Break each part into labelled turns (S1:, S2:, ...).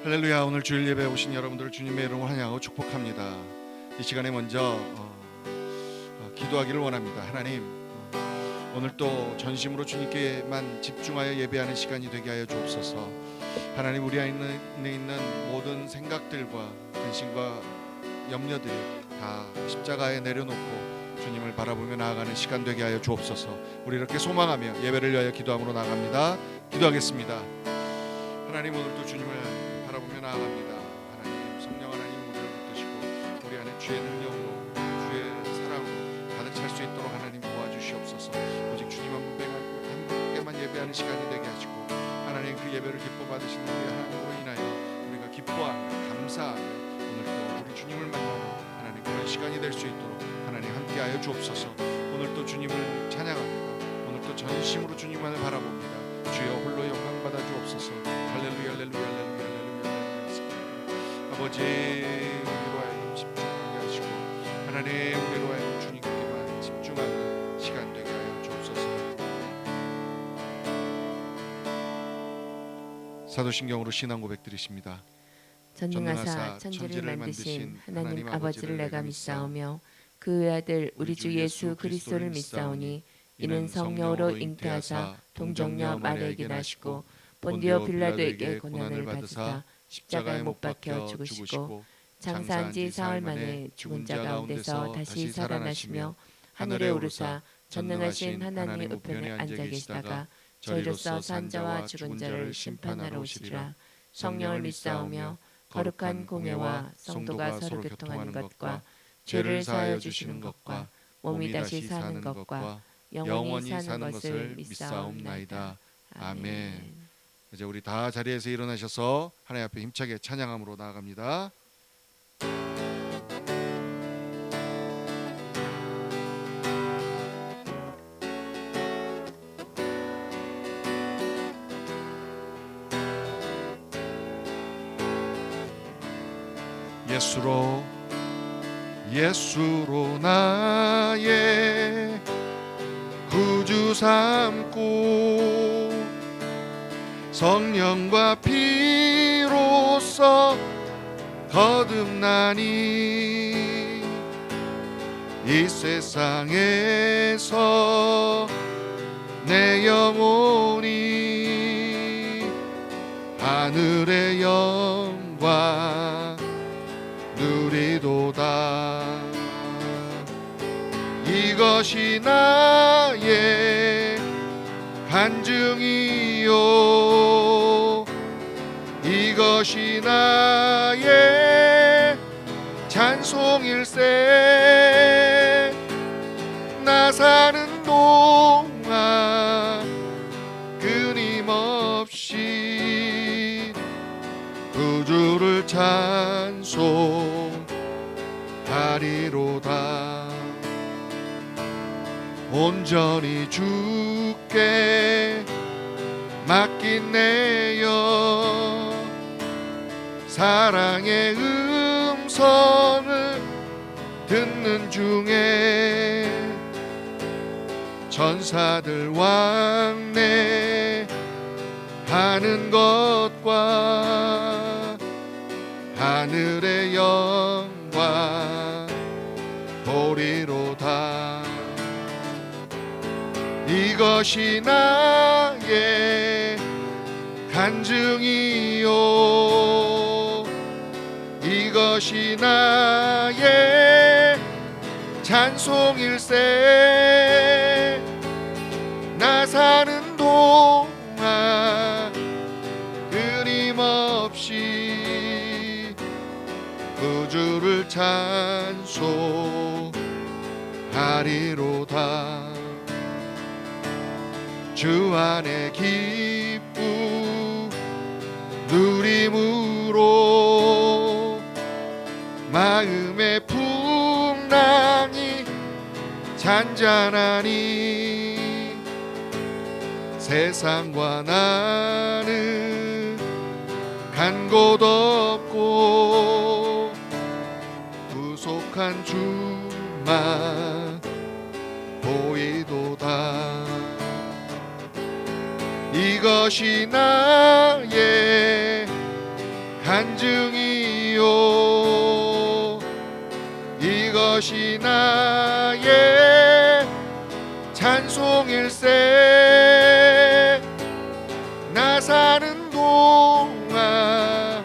S1: 할렐루야. 오늘 주일 예배에 오신 여러분들을 주님의 이름으로 환영하고 축복합니다. 이 시간에 먼저 기도하기를 원합니다. 하나님, 오늘 또 전심으로 주님께만 집중하여 예배하는 시간이 되게 하여 주옵소서. 하나님, 우리 안에 있는 모든 생각들과 근심과 염려들 다 십자가에 내려놓고 주님을 바라보며 나아가는 시간 되게 하여 주옵소서. 우리 이렇게 소망하며 예배를 위하여 기도함으로 나갑니다. 기도하겠습니다. 하나님, 오늘도 주님을 바라보며 나아갑니다. 하나님, 성령 하나님 우리를 붙드시고 우리 안에 주의 능력으로 주의 사랑으로 가득 찰 수 있도록 하나님 도와주시옵소서. 오직 주님 한 분께만 예배하는 시간이 되게 하시고 하나님, 그 예배를 기뻐 받으시는 우리 하나님으로 인하여 우리가 기뻐하며 감사하며 오늘도 우리 주님을 만나는 하나님 그런 시간이 될 수 있도록 하나님 함께하여 주옵소서. 오늘도 주님을 찬양합니다. 오늘도 전심으로 주님만을 바라봅니다. 주여 홀로 영광 받아 주옵소서. 할렐루야, 할렐루야, 할렐루야, 할렐루야. 아버지, 우리로 하여금 집중하게 하시고 하나님, 우리로 하여금 주님께만 집중하는 시간 되게 하여 주옵소서. 사도신경으로 신앙 고백 드리십니다.
S2: 전능하사 천지를 만드신 하나님 아버지를 내가 믿사오며 그 아들 우리 주 예수 그리스도를 믿사오니 이는 성령으로 잉태하사 동정녀 마리아에게 나시고 본디오 빌라도에게 고난을 받으사 십자가에 못 박혀 죽으시고 장사한 지 사흘 만에 죽은 자 가운데서 다시 살아나시며 하늘에 오르사 전능하신 하나님 우편에 앉아 계시다가 저희로서 산 자와 죽은 자를 심판하러 오시리라. 성령을 믿사오며 거룩한 공예와 성도가 서로 교통하는 것과 죄를 사하여 주시는 것과 몸이 다시 사는 것과 영원히 사는 것을 믿사옵나이다. 아멘.
S1: 이제 우리 다 자리에서 일어나셔서 하나님 앞에 힘차게 찬양함으로 나아갑니다. 예수로 나의 구주 삼고 성령과 피로써 거듭나니 이 세상에서 내 영혼이 하늘의 영광 누리도다. 이것이 나의 간증이요, 이것이 나의 찬송일세. 나 사는 동안 끊임없이 구주를 찬송하리로다. 온전히 주께 맡긴 내 영, 사랑의 음성을 듣는 중에 천사들 왕래 하는 것과 하늘의 영광 보리로다. 이것이 나의 간증이요, 이것이 나의 찬송일세. 나 사는 동안 끊임없이 구주를 찬송하리로다. 주 안에 기쁨 누림으로 마음의 풍랑이 잔잔하니 세상과 나는 간 곳 없고 구속한 주만 보이도다. 이것이 나의 간증이요 이것이 나의 찬송일세 나 사는 동안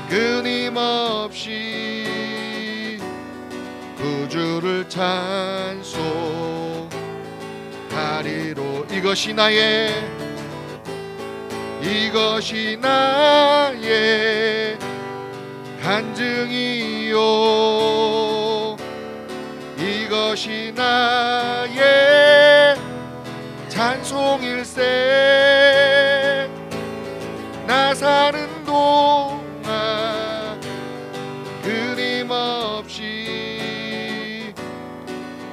S1: 끊임없이 구주를 찬송하리로 이것이 나의 간증이요 이것이 나의 찬송일세 나 사는 동안 끊임없이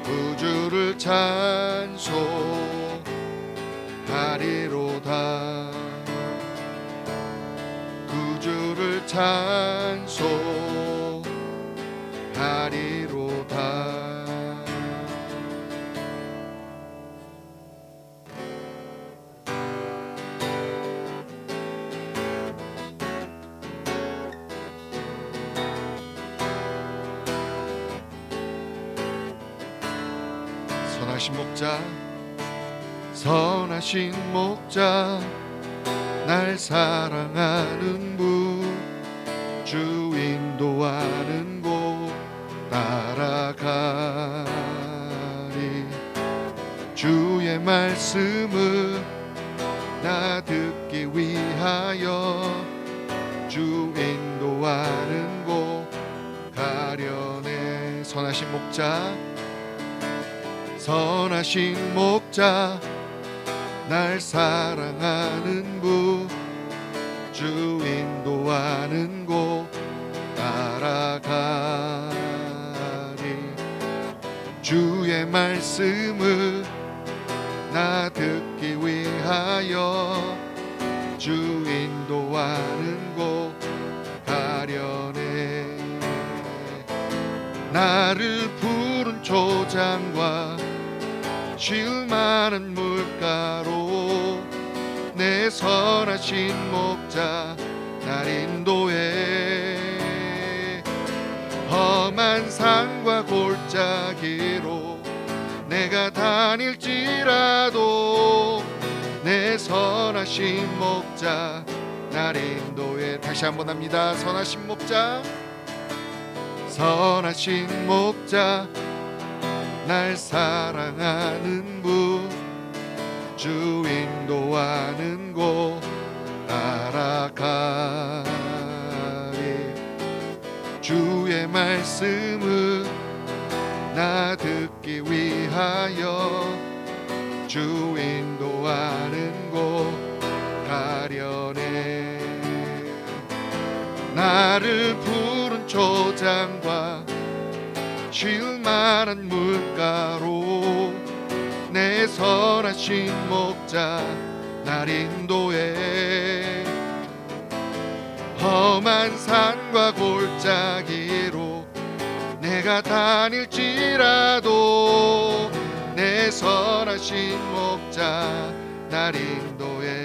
S1: 구주를 찬송하리로다 구주를 찬송하리로다 선하신 목자 날 사랑하는 분 주 인도하는 곳 따라가리 주의 말씀을 나 듣기 위하여 주 인도하는 곳 가려네 선하신 목자 날 사랑하는 분 주 인도하는 곳 따라가리 주의 말씀을 나 듣기 위하여 주 인도하는 곳 가려네 나를 푸른 초장과 쉴 만한 물가로 내 선하신 목자 날 인도해 험한 산과 골짜기로 내가 다닐지라도 내 선하신 목자 날 인도해 다시 한번 합니다 선하신 목자 날 사랑하는 분 주 인도하는 곳 따라가리 주의 말씀을 나 듣기 위하여 주 인도하는 곳 가려네 나를 푸른 초장과 쉴 만한 물가로 내 선하신 목자 날 인도해 험한 산과 골짜기로 내가 다닐지라도 내 선하신 목자 날 인도해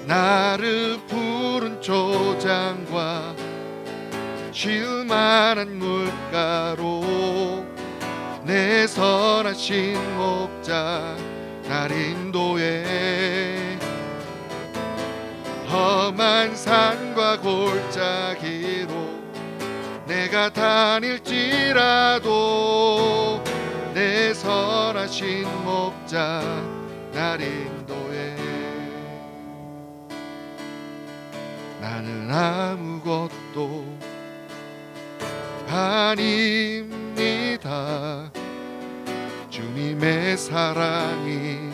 S1: 나를 푸른 초장과 쉴 만한 물가로 내 선하신 목자 날 인도해 험한 산과 골짜기로 내가 다닐지라도 내 선하신 목자 날 인도해 나는 아무것도 아닙니다 주님의 사랑이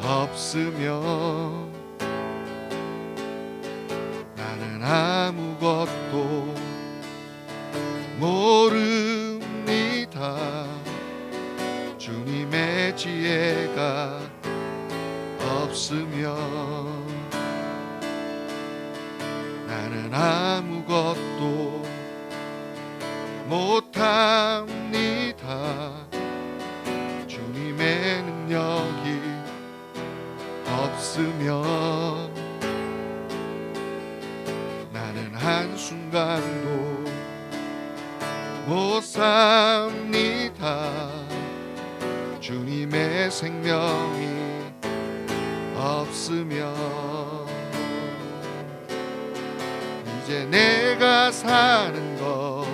S1: 없으면 나는 아무것도 모릅니다 주님의 지혜가 없으면 나는 아무것도 못합니다 주님의 능력이 없으면 한순간도 못 삽니다. 주님의 생명이 없으면 이제 내가 사는 것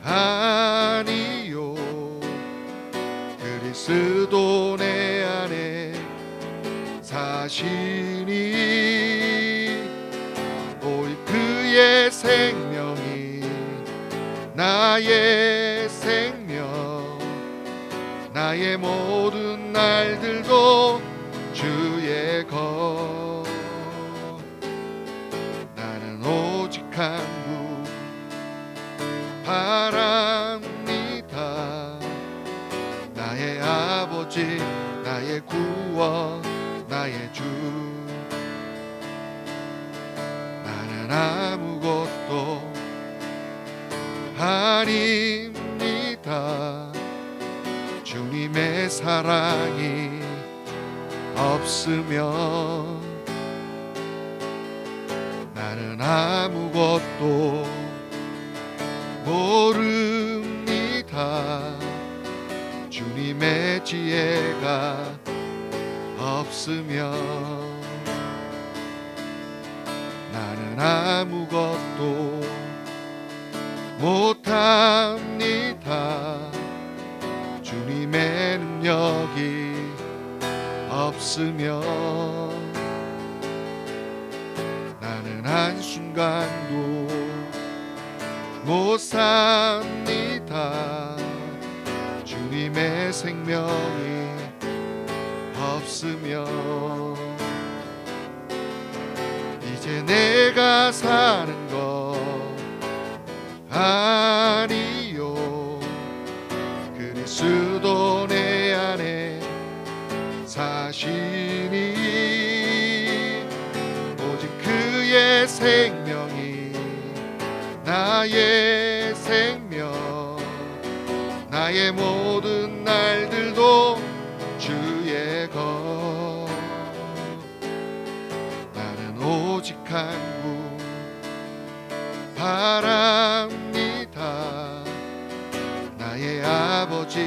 S1: 아니요, 그리스도 내 안에 사시니 오직 그의 생명이 나의 생명, 나의 모든 날들도 주의 것. 나는 오직 한 분 바랍니다. 나의 아버지, 나의 구원, 나의 주. 나는 아무것도 아닙니다. 주님의 사랑이 없으면 나는 아무것도 모릅니다. 주님의 지혜가 없으면 나는 아무것도 못합니다. 주님의 능력이 없으면 나는 한순간도 못 삽니다. 주님의 생명이 없으면 이제 내가 사는 것 아니요, 그리스도 내 안에 사시니 오직 그의 생명이 나의 생명, 나의 모든 날들도 주의 것. 나는 오직 한 분 바랍니다. 나의 아버지,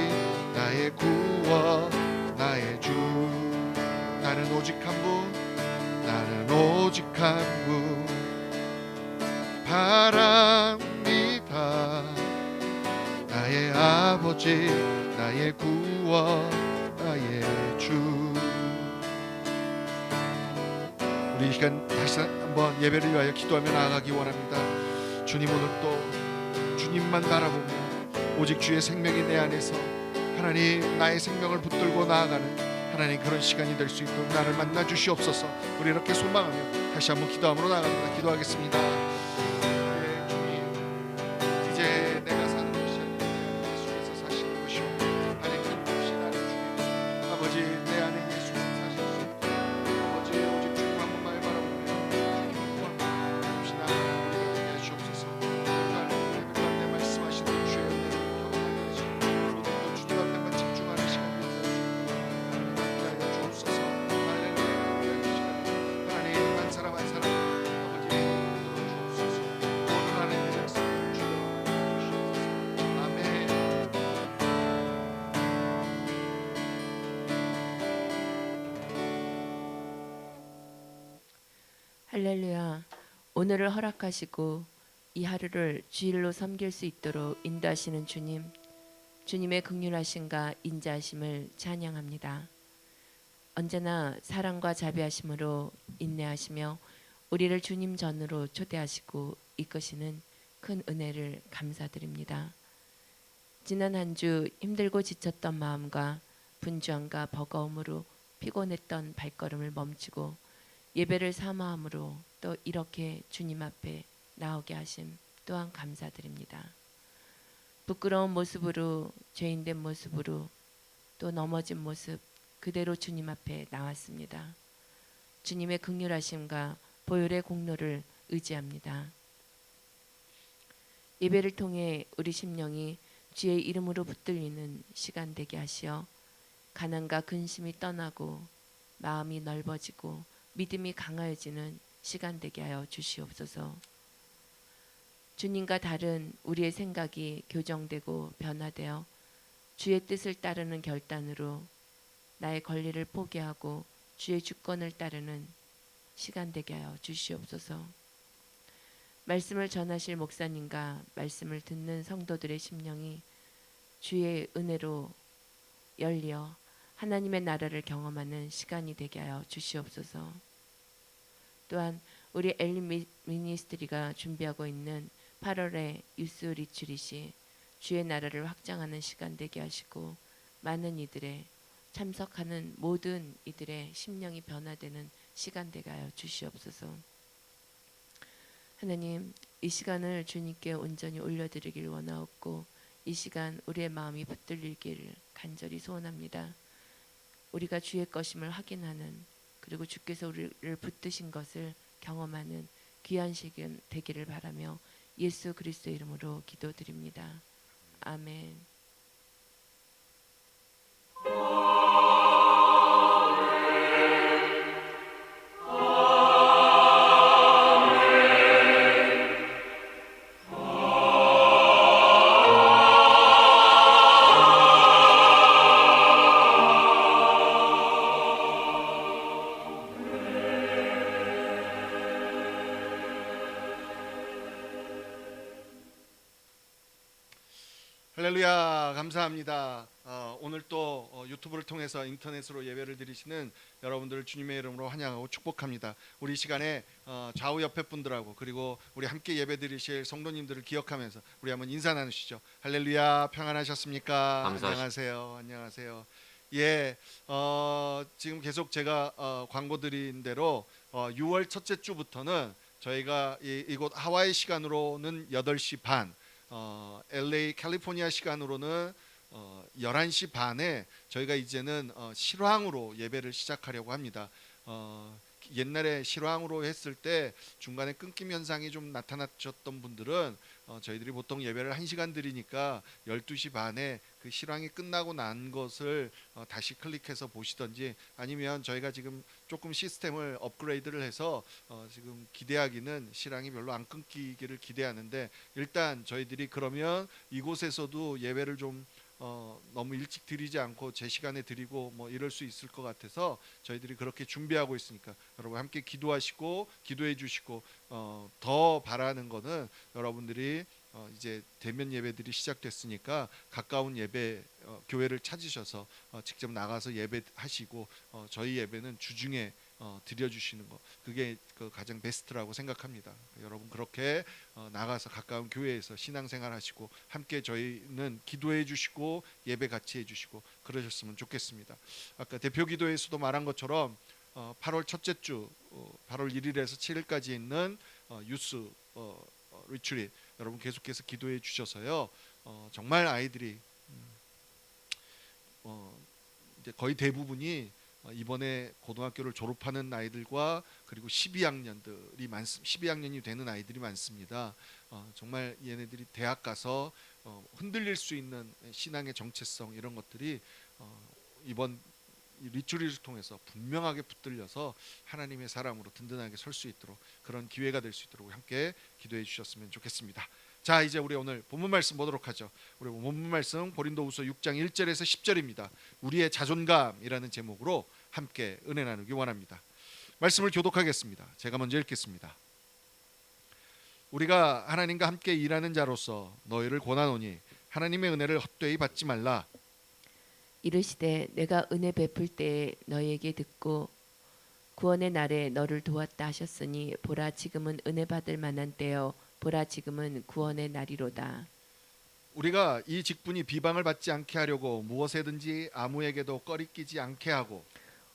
S1: 나의 구원, 나의 주. 나는 오직 한 분, 나는 오직 한 분 바랍니다. 나의 아버지, 나의 구원, 나의 주. 우리 이 시간 다시 한번 예배를 위하여 기도하며 나아가기 원합니다. 주님, 오늘 또 주님만 바라보며 오직 주의 생명이 내 안에서 하나님 나의 생명을 붙들고 나아가는 하나님 그런 시간이 될 수 있도록 나를 만나 주시옵소서. 우리 이렇게 소망하며 다시 한번 기도함으로 나아갑니다. 기도하겠습니다. 네, 주님, 이제 내가 사는 것이 아니라 예수께서 사시는 것이오. 하나님 없이 나를 죽이고 아버지 내 안에 예수께서 사실 수 있도록 아버지 오직 주님 한 번만 바라보며 주님과 없이 나를 우리가 되게 하시옵소서. 오늘 내 말씀하시는 주의 은혜를 경험하게 하시고 오늘 또 주님 앞에만 집중하는 시간이 되어주시고 하나님 주옵소서. 할렐루야. 하나님 한 사람 한 사람 아버지 주옵소서. 오늘 하나님의 말씀을 주여 주시옵소서. 아멘.
S2: 할렐루야. 오늘을 허락하시고 이 하루를 주일로 섬길 수 있도록 인도하시는 주님, 주님의 긍휼하심과 인자하심을 찬양합니다. 언제나 사랑과 자비하심으로 인내하시며 우리를 주님 전으로 초대하시고 이끄시는 큰 은혜를 감사드립니다. 지난 한 주 힘들고 지쳤던 마음과 분주함과 버거움으로 피곤했던 발걸음을 멈추고 예배를 사모함으로 또 이렇게 주님 앞에 나오게 하심 또한 감사드립니다. 부끄러운 모습으로, 죄인된 모습으로, 또 넘어진 모습 그대로 주님 앞에 나왔습니다. 주님의 긍휼하심과 보혈의 공로를 의지합니다. 예배를 통해 우리 심령이 주의 이름으로 붙들리는 시간 되게 하시어 가난과 근심이 떠나고 마음이 넓어지고 믿음이 강하여지는 시간 되게 하여 주시옵소서. 주님과 다른 우리의 생각이 교정되고 변화되어 주의 뜻을 따르는 결단으로 나의 권리를 포기하고 주의 주권을 따르는 시간 되게 하여 주시옵소서. 말씀을 전하실 목사님과 말씀을 듣는 성도들의 심령이 주의 은혜로 열려 하나님의 나라를 경험하는 시간이 되게 하여 주시옵소서. 또한 우리 엘린 미니스트리가 준비하고 있는 8월의 유스 리트릿이 주의 나라를 확장하는 시간 되게 하시고 많은 이들의 참석하는 모든 이들의 심령이 변화되는 시간 되게 하여 주시옵소서. 하나님, 이 시간을 주님께 온전히 올려드리길 원하옵고 이 시간 우리의 마음이 붙들리기를 간절히 소원합니다. 우리가 주의 것임을 확인하는, 그리고 주께서 우리를 붙드신 것을 경험하는 귀한 시간 되기를 바라며 예수 그리스도 이름으로 기도드립니다. 아멘.
S1: 할렐루야, 감사합니다. 오늘 또 유튜브를 통해서 인터넷으로 예배를 드리시는 여러분들을 주님의 이름으로 환영하고 축복합니다. 우리 시간에 좌우 옆에 분들하고 그리고 우리 함께 예배 드리실 성도님들을 기억하면서 우리 한번 인사 나누시죠. 할렐루야, 평안하셨습니까? 안녕하세요. 안녕하세요. 예, 지금 계속 제가 광고 드린 대로 6월 첫째 주부터는 저희가 이곳 하와이 시간으로는 8시 반, LA 캘리포니아 시간으로는 11시 반에 저희가 이제는 실황으로 예배를 시작하려고 합니다. 옛날에 실황으로 했을 때 중간에 끊김 현상이 좀 나타났던 분들은 저희들이 보통 예배를 1시간 드리니까 12시 반에 그 실황이 끝나고 난 것을 다시 클릭해서 보시던지, 아니면 저희가 지금 조금 시스템을 업그레이드를 해서 지금 기대하기는 실황이 별로 안 끊기기를 기대하는데, 일단 저희들이 그러면 이곳에서도 예배를 좀 너무 일찍 드리지 않고 제 시간에 드리고 뭐 이럴 수 있을 것 같아서 저희들이 그렇게 준비하고 있으니까 여러분 함께 기도하시고 기도해 주시고, 더 바라는 거는 여러분들이 이제 대면 예배들이 시작됐으니까 가까운 예배 교회를 찾으셔서 직접 나가서 예배하시고 저희 예배는 주중에 드려주시는 거, 그게 그 가장 베스트라고 생각합니다. 여러분 그렇게 나가서 가까운 교회에서 신앙생활 하시고 함께 저희는 기도해 주시고 예배 같이 해주시고 그러셨으면 좋겠습니다. 아까 대표 기도에서도 말한 것처럼 8월 첫째 주 8월 1일에서 7일까지 있는 유스 리트릿 여러분 계속해서 기도해 주셔서요, 정말 아이들이 이제 거의 대부분이 이번에 고등학교를 졸업하는 아이들과 그리고 12학년이 되는 아이들이 많습니다. 정말 얘네들이 대학 가서 흔들릴 수 있는 신앙의 정체성 이런 것들이 이번 리트릿을 통해서 분명하게 붙들려서 하나님의 사람으로 든든하게 설 수 있도록 그런 기회가 될 수 있도록 함께 기도해 주셨으면 좋겠습니다. 자, 이제 우리 오늘 본문 말씀 보도록 하죠. 우리 본문 말씀 고린도후서 6장 1절에서 10절입니다. 우리의 자존감이라는 제목으로 함께 은혜 나누기 원합니다. 말씀을 교독하겠습니다. 제가 먼저 읽겠습니다. 우리가 하나님과 함께 일하는 자로서 너희를 권하노니 하나님의 은혜를 헛되이 받지 말라.
S2: 이르시되 내가 은혜 베풀 때에 너희에게 듣고 구원의 날에 너를 도왔다 하셨으니 보라 지금은 은혜 받을 만한 때요 보라 지금은 구원의 날이로다.
S1: 우리가 이 직분이 비방을 받지 않게 하려고 무엇에든지 아무에게도 꺼리끼지 않게 하고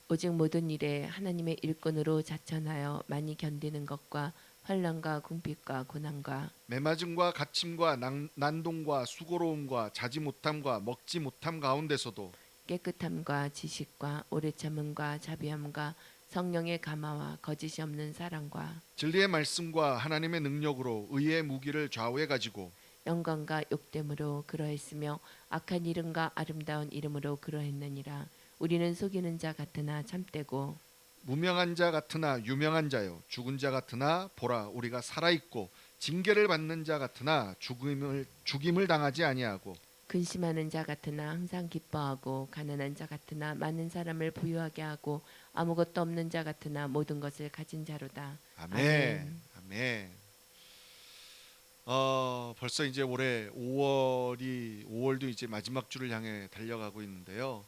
S2: 오직 모든 일에 하나님의 일꾼으로 자천하여 많이 견디는 것과 환난과 궁핍과 고난과
S1: 매맞음과 갇힘과 난동과 수고로움과 자지 못함과 먹지 못함 가운데서도
S2: 깨끗함과 지식과 오래 참음과 자비함과 성령의 감화와 거짓이 없는 사랑과
S1: 진리의 말씀과 하나님의 능력으로 의의 무기를 좌우에 가지고
S2: 영광과 욕됨으로 그러했으며 악한 이름과 아름다운 이름으로 그러했느니라. 우리는 속이는 자 같으나 참되고
S1: 무명한 자 같으나 유명한 자요 죽은 자 같으나 보라 우리가 살아 있고 징계를 받는 자 같으나 죽임을 당하지 아니하고
S2: 근심하는 자 같으나 항상 기뻐하고 가난한 자 같으나 많은 사람을 부유하게 하고 아무것도 없는 자 같으나 모든 것을 가진 자로다.
S1: 아멘. 아멘. 벌써 이제 올해 5월도 이제 마지막 주를 향해 달려가고 있는데요.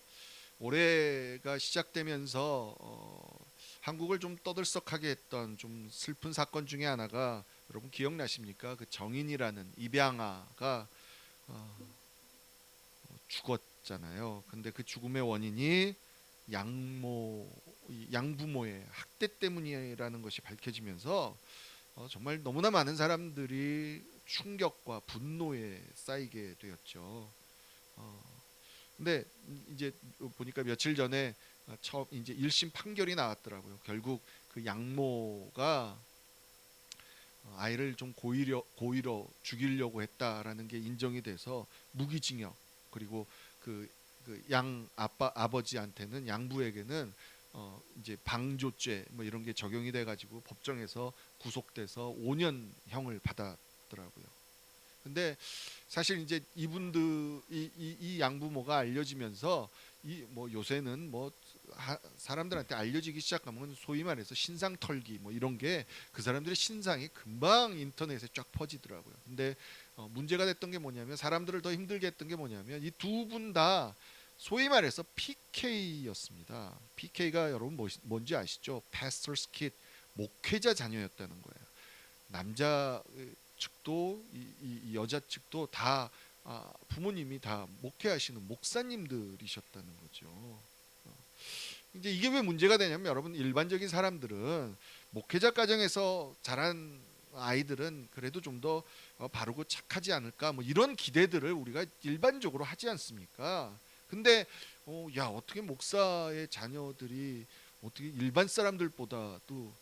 S1: 올해가 시작되면서 한국을 좀 떠들썩하게 했던 좀 슬픈 사건 중에 하나가 여러분 기억나십니까? 그 정인이라는 입양아가 죽었잖아요. 근데 그 죽음의 원인이 양부모의 학대 때문이라는 것이 밝혀지면서 정말 너무나 많은 사람들이 충격과 분노에 쌓이게 되었죠. 근데 이제 보니까 며칠 전에 처음 이제 1심 판결이 나왔더라고요. 결국 그 양모가 아이를 좀 고의로 죽이려고 했다라는 게 인정이 돼서 무기징역 그리고 그 양 아버지한테는 양부에게는 이제 방조죄 뭐 이런 게 적용이 돼 가지고 법정에서 구속돼서 5년형을 받았더라고요. 근데 사실 이제 이분들 이 양부모가 알려지면서 이 뭐 요새는 뭐 사람들한테 알려지기 시작하면 소위 말해서 신상 털기 뭐 이런 게 그 사람들의 신상이 금방 인터넷에 쫙 퍼지더라고요. 근데 문제가 됐던 게 뭐냐면 사람들을 더 힘들게 했던 게 뭐냐면 이 두 분 다 소위 말해서 PK였습니다. PK가 여러분 뭔지 아시죠? Pastor's Kid, 목회자 자녀였다는 거예요. 남자 측도 이 여자 측도 다 부모님이 다 목회하시는 목사님들이셨다는 거죠. 이제 이게 왜 문제가 되냐면 여러분 일반적인 사람들은 목회자 가정에서 자란 아이들은 그래도 좀 더 바르고 착하지 않을까 뭐 이런 기대들을 우리가 일반적으로 하지 않습니까? 근데 야 어떻게 목사의 자녀들이 어떻게 일반 사람들보다도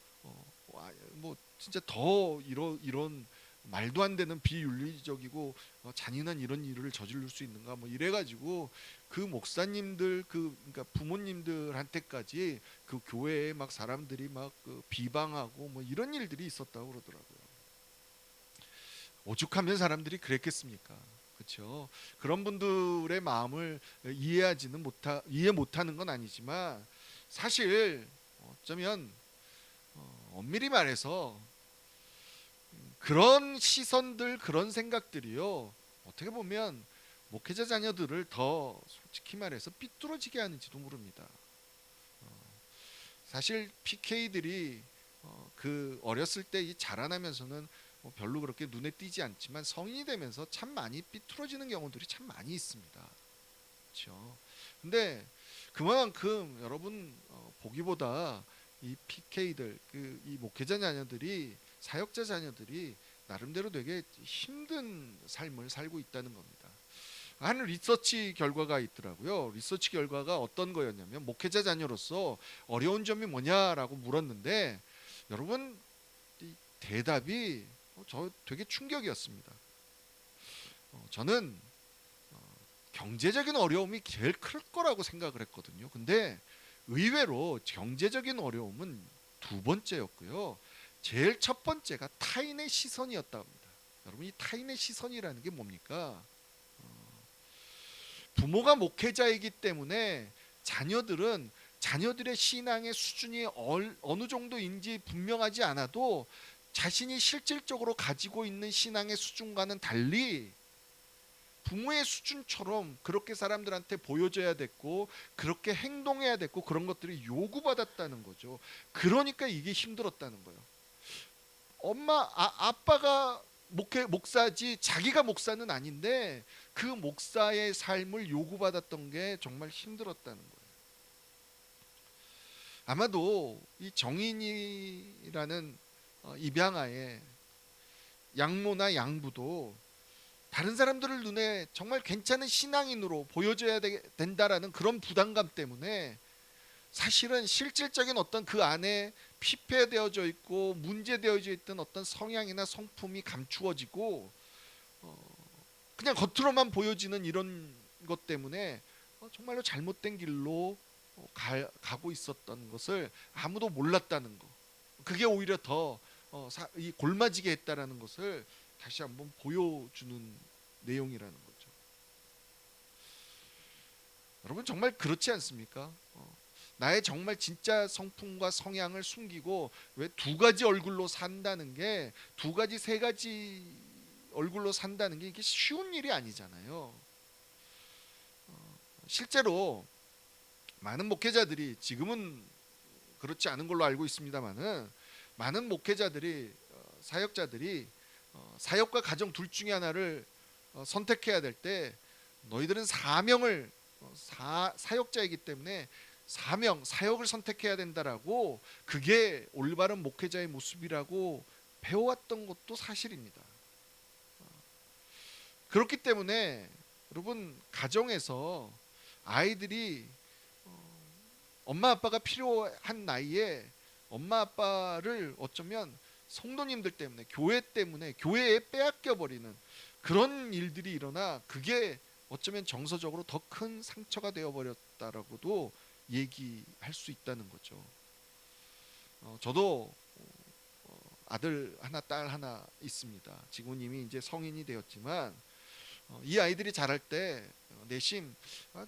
S1: 뭐 진짜 더 이런 말도 안 되는 비윤리적이고 잔인한 이런 일을 저지를 수 있는가 뭐 이래가지고 그 목사님들 그러니까 부모님들한테까지 그 교회에 막 사람들이 막 비방하고 뭐 이런 일들이 있었다고 그러더라고요. 오죽하면 사람들이 그랬겠습니까? 그렇죠. 그런 분들의 마음을 이해 못하는 건 아니지만 사실 어쩌면 엄밀히 말해서 그런 시선들 그런 생각들이요 어떻게 보면 목회자 자녀들을 더 솔직히 말해서 삐뚤어지게 하는지도 모릅니다. 사실 PK들이 그 어렸을 때 이 자라나면서는 별로 그렇게 눈에 띄지 않지만 성인이 되면서 참 많이 삐뚤어지는 경우들이 참 많이 있습니다. 그렇죠. 근데 그만큼 여러분 보기보다 이 PK들 이 목회자 자녀들이 사역자 자녀들이 나름대로 되게 힘든 삶을 살고 있다는 겁니다. 한 리서치 결과가 있더라고요. 리서치 결과가 어떤 거였냐면 목회자 자녀로서 어려운 점이 뭐냐라고 물었는데 여러분 이 대답이 저 되게 충격이었습니다. 저는 경제적인 어려움이 제일 클 거라고 생각을 했거든요. 근데 의외로 경제적인 어려움은 두 번째였고요. 제일 첫 번째가 타인의 시선이었다고 합니다. 여러분 이 타인의 시선이라는 게 뭡니까? 부모가 목회자이기 때문에 자녀들의 신앙의 수준이 어느 정도인지 분명하지 않아도 자신이 실질적으로 가지고 있는 신앙의 수준과는 달리 부모의 수준처럼 그렇게 사람들한테 보여져야 됐고 그렇게 행동해야 됐고 그런 것들이 요구받았다는 거죠. 그러니까 이게 힘들었다는 거예요. 아빠가 목사지 자기가 목사는 아닌데 그 목사의 삶을 요구받았던 게 정말 힘들었다는 거예요. 아마도 이 정인이라는 입양아의 양모나 양부도 다른 사람들을 눈에 정말 괜찮은 신앙인으로 보여줘야 된다라는 그런 부담감 때문에 사실은 실질적인 어떤 그 안에 피폐되어져 있고 문제되어져 있던 어떤 성향이나 성품이 감추어지고 그냥 겉으로만 보여지는 이런 것 때문에 정말로 잘못된 길로 가고 있었던 것을 아무도 몰랐다는 거. 그게 오히려 더 이 골마지게 했다라는 것을 다시 한번 보여주는 내용이라는 거죠. 여러분 정말 그렇지 않습니까? 나의 정말 진짜 성품과 성향을 숨기고 왜 두 가지 얼굴로 산다는 게, 두 가지 세 가지 얼굴로 산다는 게 이게 쉬운 일이 아니잖아요. 실제로 많은 목회자들이, 지금은 그렇지 않은 걸로 알고 있습니다만은, 많은 목회자들이, 사역자들이 사역과 가정 둘 중에 하나를 선택해야 될 때, 너희들은 사명을, 사역자이기 때문에 사명, 사역을 선택해야 된다라고, 그게 올바른 목회자의 모습이라고 배워왔던 것도 사실입니다. 그렇기 때문에 여러분, 가정에서 아이들이 엄마 아빠가 필요한 나이에 엄마 아빠를 어쩌면 성도님들 때문에, 교회 때문에, 교회에 빼앗겨 버리는 그런 일들이 일어나, 그게 어쩌면 정서적으로 더 큰 상처가 되어 버렸다라고도 얘기할 수 있다는 거죠. 저도 아들 하나, 딸 하나 있습니다. 지금은 이미 이제 성인이 되었지만, 이 아이들이 자랄 때 내심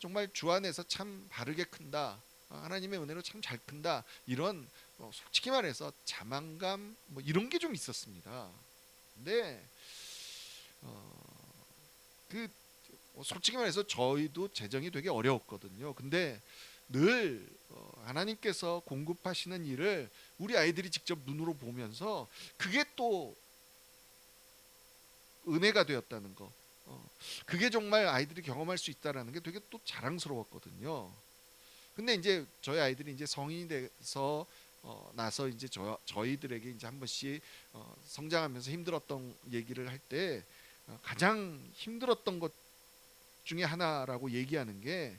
S1: 정말 주 안에서 참 바르게 큰다, 하나님의 은혜로 참 잘 큰다, 이런 솔직히 말해서 자만감 뭐 이런 게 좀 있었습니다. 근데 그 솔직히 말해서 저희도 재정이 되게 어려웠거든요. 근데 늘 하나님께서 공급하시는 일을 우리 아이들이 직접 눈으로 보면서 그게 또 은혜가 되었다는 거, 그게 정말 아이들이 경험할 수 있다라는 게 되게 또 자랑스러웠거든요. 근데 이제 저희 아이들이 이제 성인이 돼서 나서 이제 저희들에게 이제 한 번씩 성장하면서 힘들었던 얘기를 할 때, 가장 힘들었던 것 중에 하나라고 얘기하는 게,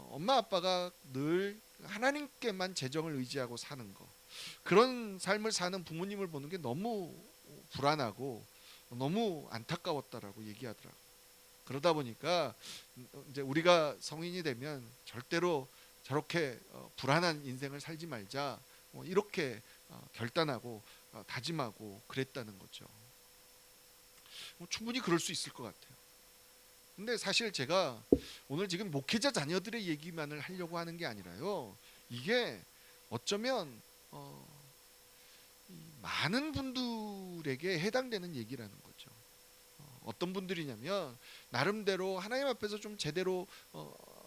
S1: 엄마 아빠가 늘 하나님께만 재정을 의지하고 사는 거, 그런 삶을 사는 부모님을 보는 게 너무 불안하고 너무 안타까웠다라고 얘기하더라고요. 그러다 보니까 이제 우리가 성인이 되면 절대로 저렇게 불안한 인생을 살지 말자, 이렇게 결단하고 다짐하고 그랬다는 거죠. 충분히 그럴 수 있을 것 같아요. 근데 사실 제가 오늘 지금 목회자 자녀들의 얘기만을 하려고 하는 게 아니라요, 이게 어쩌면 많은 분들에게 해당되는 얘기라는 거죠. 어떤 분들이냐면, 나름대로 하나님 앞에서 좀 제대로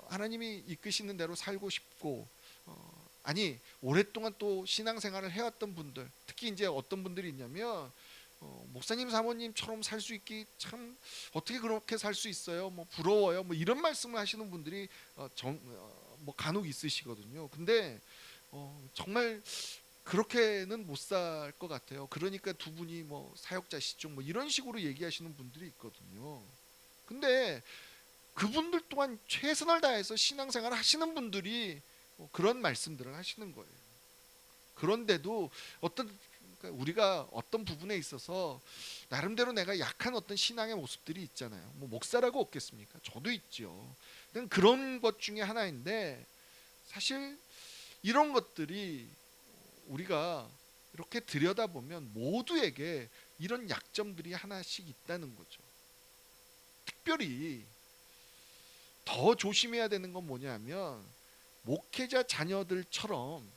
S1: 하나님이 이끄시는 대로 살고 싶고, 아니 오랫동안 또 신앙생활을 해왔던 분들, 특히 이제 어떤 분들이 있냐면, 목사님 사모님처럼 살 수 있기 참, 어떻게 그렇게 살 수 있어요, 뭐 부러워요, 뭐 이런 말씀을 하시는 분들이 뭐 간혹 있으시거든요. 근데 정말 그렇게는 못 살 것 같아요. 그러니까 두 분이 뭐 사역자시죠, 뭐 이런 식으로 얘기하시는 분들이 있거든요. 근데 그분들 또한 최선을 다해서 신앙생활을 하시는 분들이 그런 말씀들을 하시는 거예요. 그런데도 그러니까 우리가 어떤 부분에 있어서 나름대로 내가 약한 어떤 신앙의 모습들이 있잖아요. 뭐 목사라고 없겠습니까? 저도 있죠. 그런 것 중에 하나인데, 사실 이런 것들이 우리가 이렇게 들여다보면 모두에게 이런 약점들이 하나씩 있다는 거죠. 특별히 더 조심해야 되는 건 뭐냐면, 목회자 자녀들처럼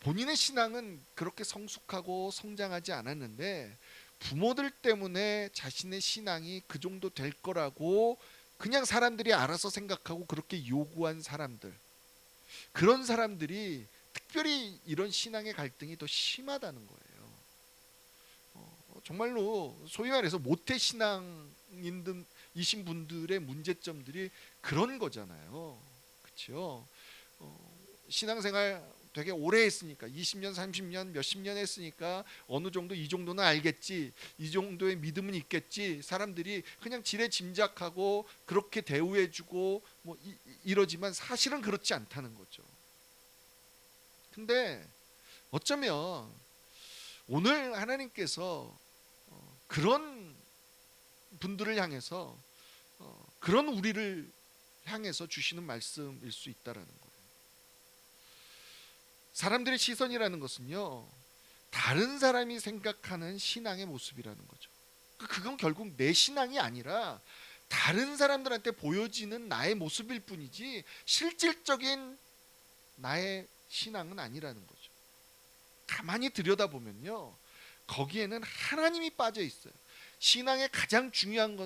S1: 본인의 신앙은 그렇게 성숙하고 성장하지 않았는데 부모들 때문에 자신의 신앙이 그 정도 될 거라고 그냥 사람들이 알아서 생각하고 그렇게 요구한 사람들, 그런 사람들이 특별히 이런 신앙의 갈등이 더 심하다는 거예요. 정말로 소위 말해서 모태 신앙인이신 분들의 문제점들이 그런 거잖아요. 그렇죠? 신앙생활 되게 오래 했으니까, 20년 30년 몇십 년 했으니까 어느 정도 이 정도는 알겠지, 이 정도의 믿음은 있겠지, 사람들이 그냥 지레 짐작하고 그렇게 대우해주고 뭐 이러지만 사실은 그렇지 않다는 거죠. 근데 어쩌면 오늘 하나님께서 그런 분들을 향해서, 그런 우리를 향해서 주시는 말씀일 수 있다라는 거예요. 사람들의 시선이라는 것은요, 다른 사람이 생각하는 신앙의 모습이라는 거죠. 그건 결국 내 신앙이 아니라 다른 사람들한테 보여지는 나의 모습일 뿐이지 실질적인 나의 신앙은 아니라는 거죠. 가만히 들여다보면요, 거기에는 하나님이 빠져 있어요. 신앙의 가장 중요한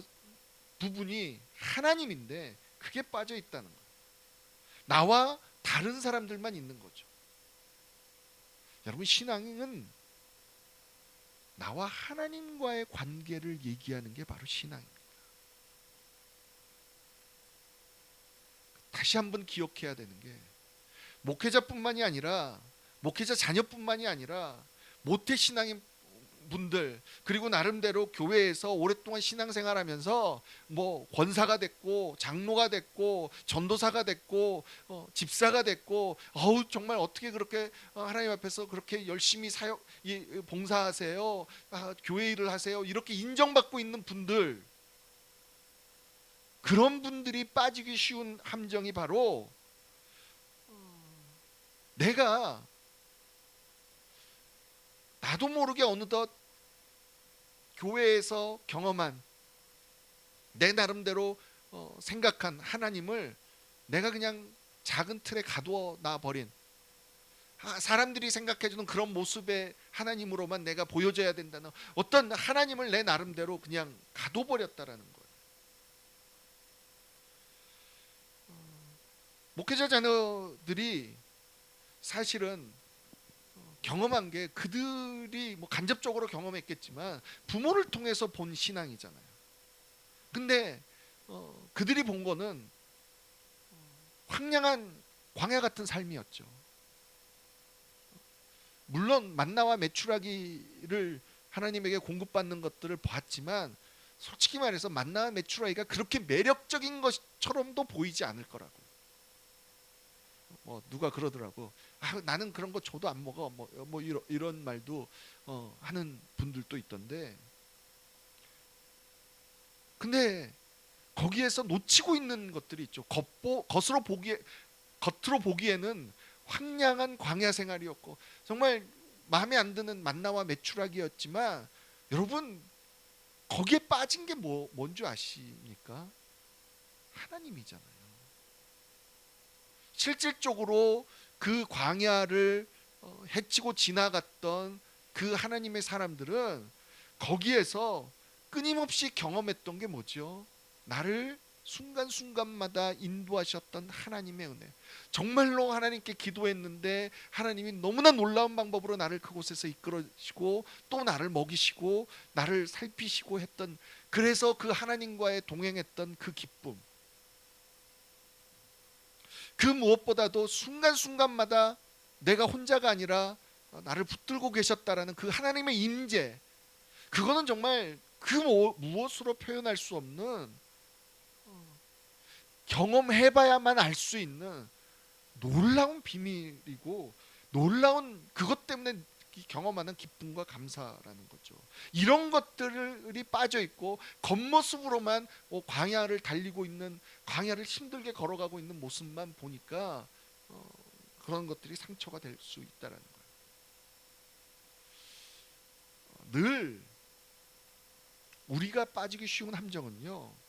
S1: 부분이 하나님인데 그게 빠져 있다는 거예요. 나와 다른 사람들만 있는 거죠. 여러분, 신앙은 나와 하나님과의 관계를 얘기하는 게 바로 신앙입니다. 다시 한번 기억해야 되는 게, 목회자뿐만이 아니라 목회자 자녀뿐만이 아니라 모태신앙인 분들, 그리고 나름대로 교회에서 오랫동안 신앙생활하면서 뭐 권사가 됐고 장로가 됐고 전도사가 됐고 집사가 됐고, 정말 어떻게 그렇게 하나님 앞에서 그렇게 열심히 봉사하세요, 교회 일을 하세요, 이렇게 인정받고 있는 분들, 그런 분들이 빠지기 쉬운 함정이 바로 내가 나도 모르게 어느덧 교회에서 경험한 내 나름대로 생각한 하나님을 내가 그냥 작은 틀에 가두어 놔 버린, 사람들이 생각해주는 그런 모습의 하나님으로만 내가 보여져야 된다는 어떤 하나님을 내 나름대로 그냥 가둬버렸다라는 거예요. 목회자 자녀들이 사실은 경험한 게, 그들이 뭐 간접적으로 경험했겠지만 부모를 통해서 본 신앙이잖아요. 근데 그들이 본 거는 황량한 광야 같은 삶이었죠. 물론 만나와 메추라기를 하나님에게 공급받는 것들을 봤지만, 솔직히 말해서 만나와 메추라기가 그렇게 매력적인 것처럼도 보이지 않을 거라고. 누가 그러더라고, 나는 그런 거 줘도 안 먹어, 이런 말도 하는 분들도 있던데, 근데 거기에서 놓치고 있는 것들이 있죠. 겉으로 보기에는 황량한 광야 생활이었고 정말 마음에 안 드는 만나와 메추라기였지만, 여러분, 거기에 빠진 게 뭔지 아십니까? 하나님이잖아요. 실질적으로 그 광야를 헤치고 지나갔던 그 하나님의 사람들은 거기에서 끊임없이 경험했던 게 뭐죠? 나를 순간순간마다 인도하셨던 하나님의 은혜. 정말로 하나님께 기도했는데 하나님이 너무나 놀라운 방법으로 나를 그곳에서 이끌어주시고 또 나를 먹이시고 나를 살피시고 했던, 그래서 그 하나님과의 동행했던 그 기쁨, 그 무엇보다도 순간순간마다 내가 혼자가 아니라 나를 붙들고 계셨다라는 그 하나님의 임재, 그거는 정말 그 무엇으로 표현할 수 없는, 경험해봐야만 알 수 있는 놀라운 비밀이고, 놀라운 그것 때문에 경험하는 기쁨과 감사라는 거죠. 이런 것들이 빠져 있고 겉모습으로만 광야를 달리고 있는, 광야를 힘들게 걸어가고 있는 모습만 보니까 그런 것들이 상처가 될 수 있다라는 거예요. 늘 우리가 빠지기 쉬운 함정은요,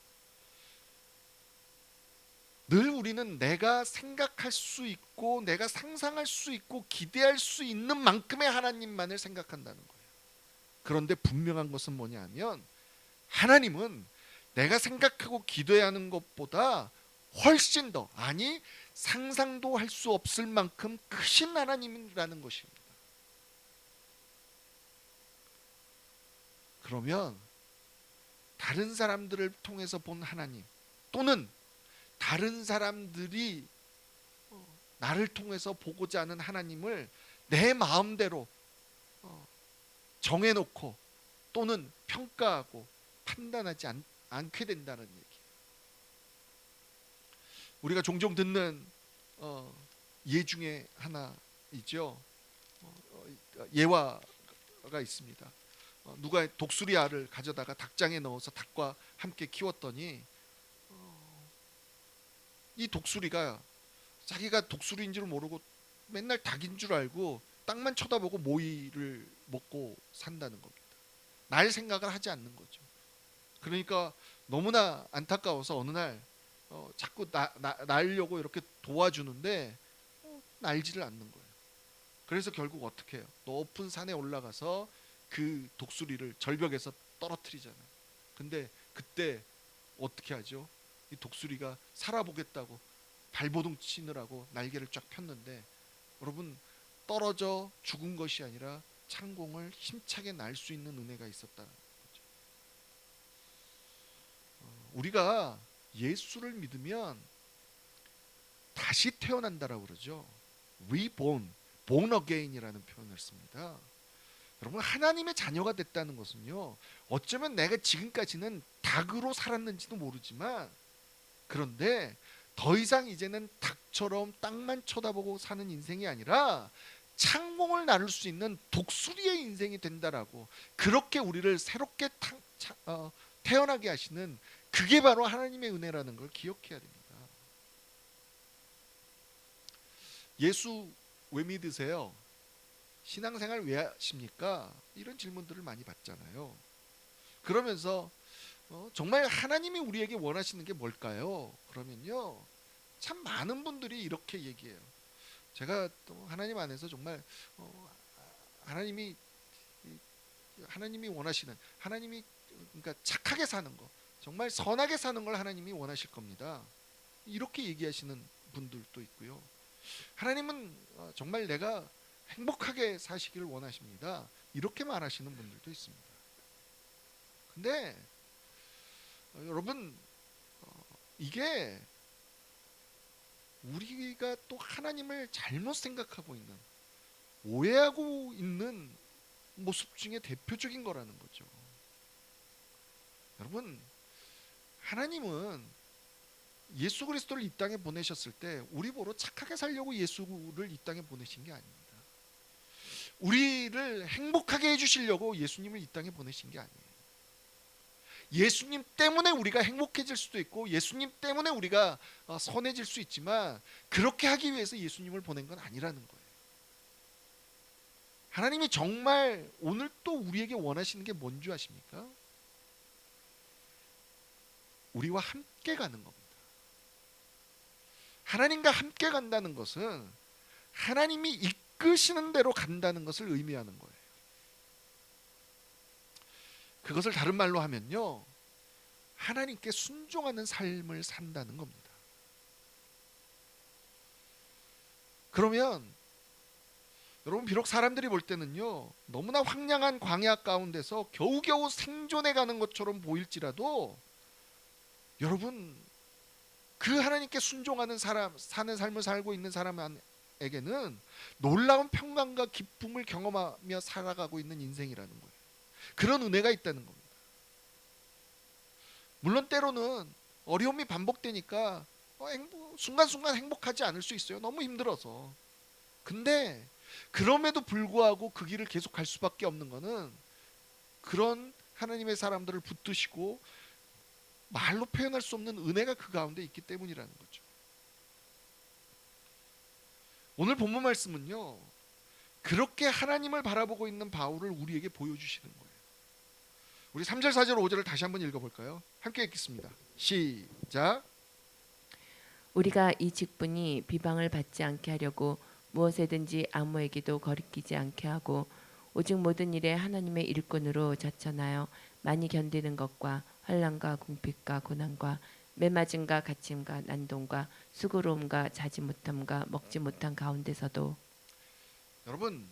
S1: 늘 우리는 내가 생각할 수 있고 내가 상상할 수 있고 기대할 수 있는 만큼의 하나님만을 생각한다는 거예요. 그런데 분명한 것은 뭐냐면, 하나님은 내가 생각하고 기도해야 하는 것보다 훨씬 더, 아니 상상도 할 수 없을 만큼 크신 하나님이라는 것입니다. 그러면 다른 사람들을 통해서 본 하나님, 또는 다른 사람들이 나를 통해서 보고자 하는 하나님을 내 마음대로 정해놓고 또는 평가하고 판단하지 않게 된다는 얘기. 우리가 종종 듣는 예 중에 하나이죠. 예화가 있습니다. 누가 독수리 알을 가져다가 닭장에 넣어서 닭과 함께 키웠더니 이 독수리가 자기가 독수리인 줄 모르고 맨날 닭인 줄 알고 땅만 쳐다보고 모이를 먹고 산다는 겁니다. 날 생각을 하지 않는 거죠. 그러니까 너무나 안타까워서 어느 날 자꾸 날려고 이렇게 도와주는데 날지를 않는 거예요. 그래서 결국 어떻게 해요? 높은 산에 올라가서 그 독수리를 절벽에서 떨어뜨리잖아요. 근데 그때 어떻게 하죠? 이 독수리가 살아보겠다고 발버둥 치느라고 날개를 쫙 폈는데, 여러분, 떨어져 죽은 것이 아니라 창공을 힘차게 날 수 있는 은혜가 있었다는 거죠. 우리가 예수를 믿으면 다시 태어난다라고 그러죠. reborn, born again이라는 표현을 씁니다. 여러분, 하나님의 자녀가 됐다는 것은요, 어쩌면 내가 지금까지는 닭으로 살았는지도 모르지만, 그런데 더 이상 이제는 닭처럼 땅만 쳐다보고 사는 인생이 아니라 창공을 나눌 수 있는 독수리의 인생이 된다라고, 그렇게 우리를 새롭게 태어나게 하시는, 그게 바로 하나님의 은혜라는 걸 기억해야 됩니다. 예수 왜 믿으세요? 신앙생활 왜 하십니까? 이런 질문들을 많이 받잖아요. 그러면서 정말 하나님이 우리에게 원하시는 게 뭘까요? 그러면요, 참 많은 분들이 이렇게 얘기해요. 제가 또 하나님 안에서 정말 하나님이 원하시는, 하나님이 그러니까 착하게 사는 거, 정말 선하게 사는 걸 하나님이 원하실 겁니다. 이렇게 얘기하시는 분들도 있고요. 하나님은 정말 내가 행복하게 사시기를 원하십니다. 이렇게 말하시는 분들도 있습니다. 근데 여러분, 이게 우리가 또 하나님을 잘못 생각하고 있는, 오해하고 있는 모습 중에 대표적인 거라는 거죠. 여러분, 하나님은 예수 그리스도를 이 땅에 보내셨을 때 우리 보러 착하게 살려고 예수를 이 땅에 보내신 게 아닙니다. 우리를 행복하게 해주시려고 예수님을 이 땅에 보내신 게 아니에요. 예수님 때문에 우리가 행복해질 수도 있고, 예수님 때문에 우리가 선해질 수 있지만, 그렇게 하기 위해서 예수님을 보낸 건 아니라는 거예요. 하나님이 정말 오늘 또 우리에게 원하시는 게 뭔지 아십니까? 우리와 함께 가는 겁니다. 하나님과 함께 간다는 것은 하나님이 이끄시는 대로 간다는 것을 의미하는 거예요. 그것을 다른 말로 하면요, 하나님께 순종하는 삶을 산다는 겁니다. 그러면 여러분, 비록 사람들이 볼 때는요, 너무나 황량한 광야 가운데서 겨우겨우 생존해 가는 것처럼 보일지라도, 여러분, 그 하나님께 순종하는 사람, 사는 삶을 살고 있는 사람에게는 놀라운 평강과 기쁨을 경험하며 살아가고 있는 인생이라는 거예요. 그런 은혜가 있다는 겁니다. 물론 때로는 어려움이 반복되니까 순간순간 행복하지 않을 수 있어요. 너무 힘들어서. 근데 그럼에도 불구하고 그 길을 계속 갈 수밖에 없는 것은, 그런 하나님의 사람들을 붙드시고 말로 표현할 수 없는 은혜가 그 가운데 있기 때문이라는 거죠. 오늘 본문 말씀은요, 그렇게 하나님을 바라보고 있는 바울을 우리에게 보여주시는 거예요. 우리 3절 4절 5절을 다시 한번 읽어볼까요? 함께 읽겠습니다. 시작.
S2: 우리가 이 직분이 비방을 받지 않게 하려고 무엇에든지 아무에게도 거리끼지 않게 하고, 오직 모든 일에 하나님의 일꾼으로 자천하여 많이 견디는 것과 환난과 궁핍과 고난과 매맞음과 갇힘과 난동과 수고로움과 자지 못함과 먹지 못한 가운데서도.
S1: 여러분,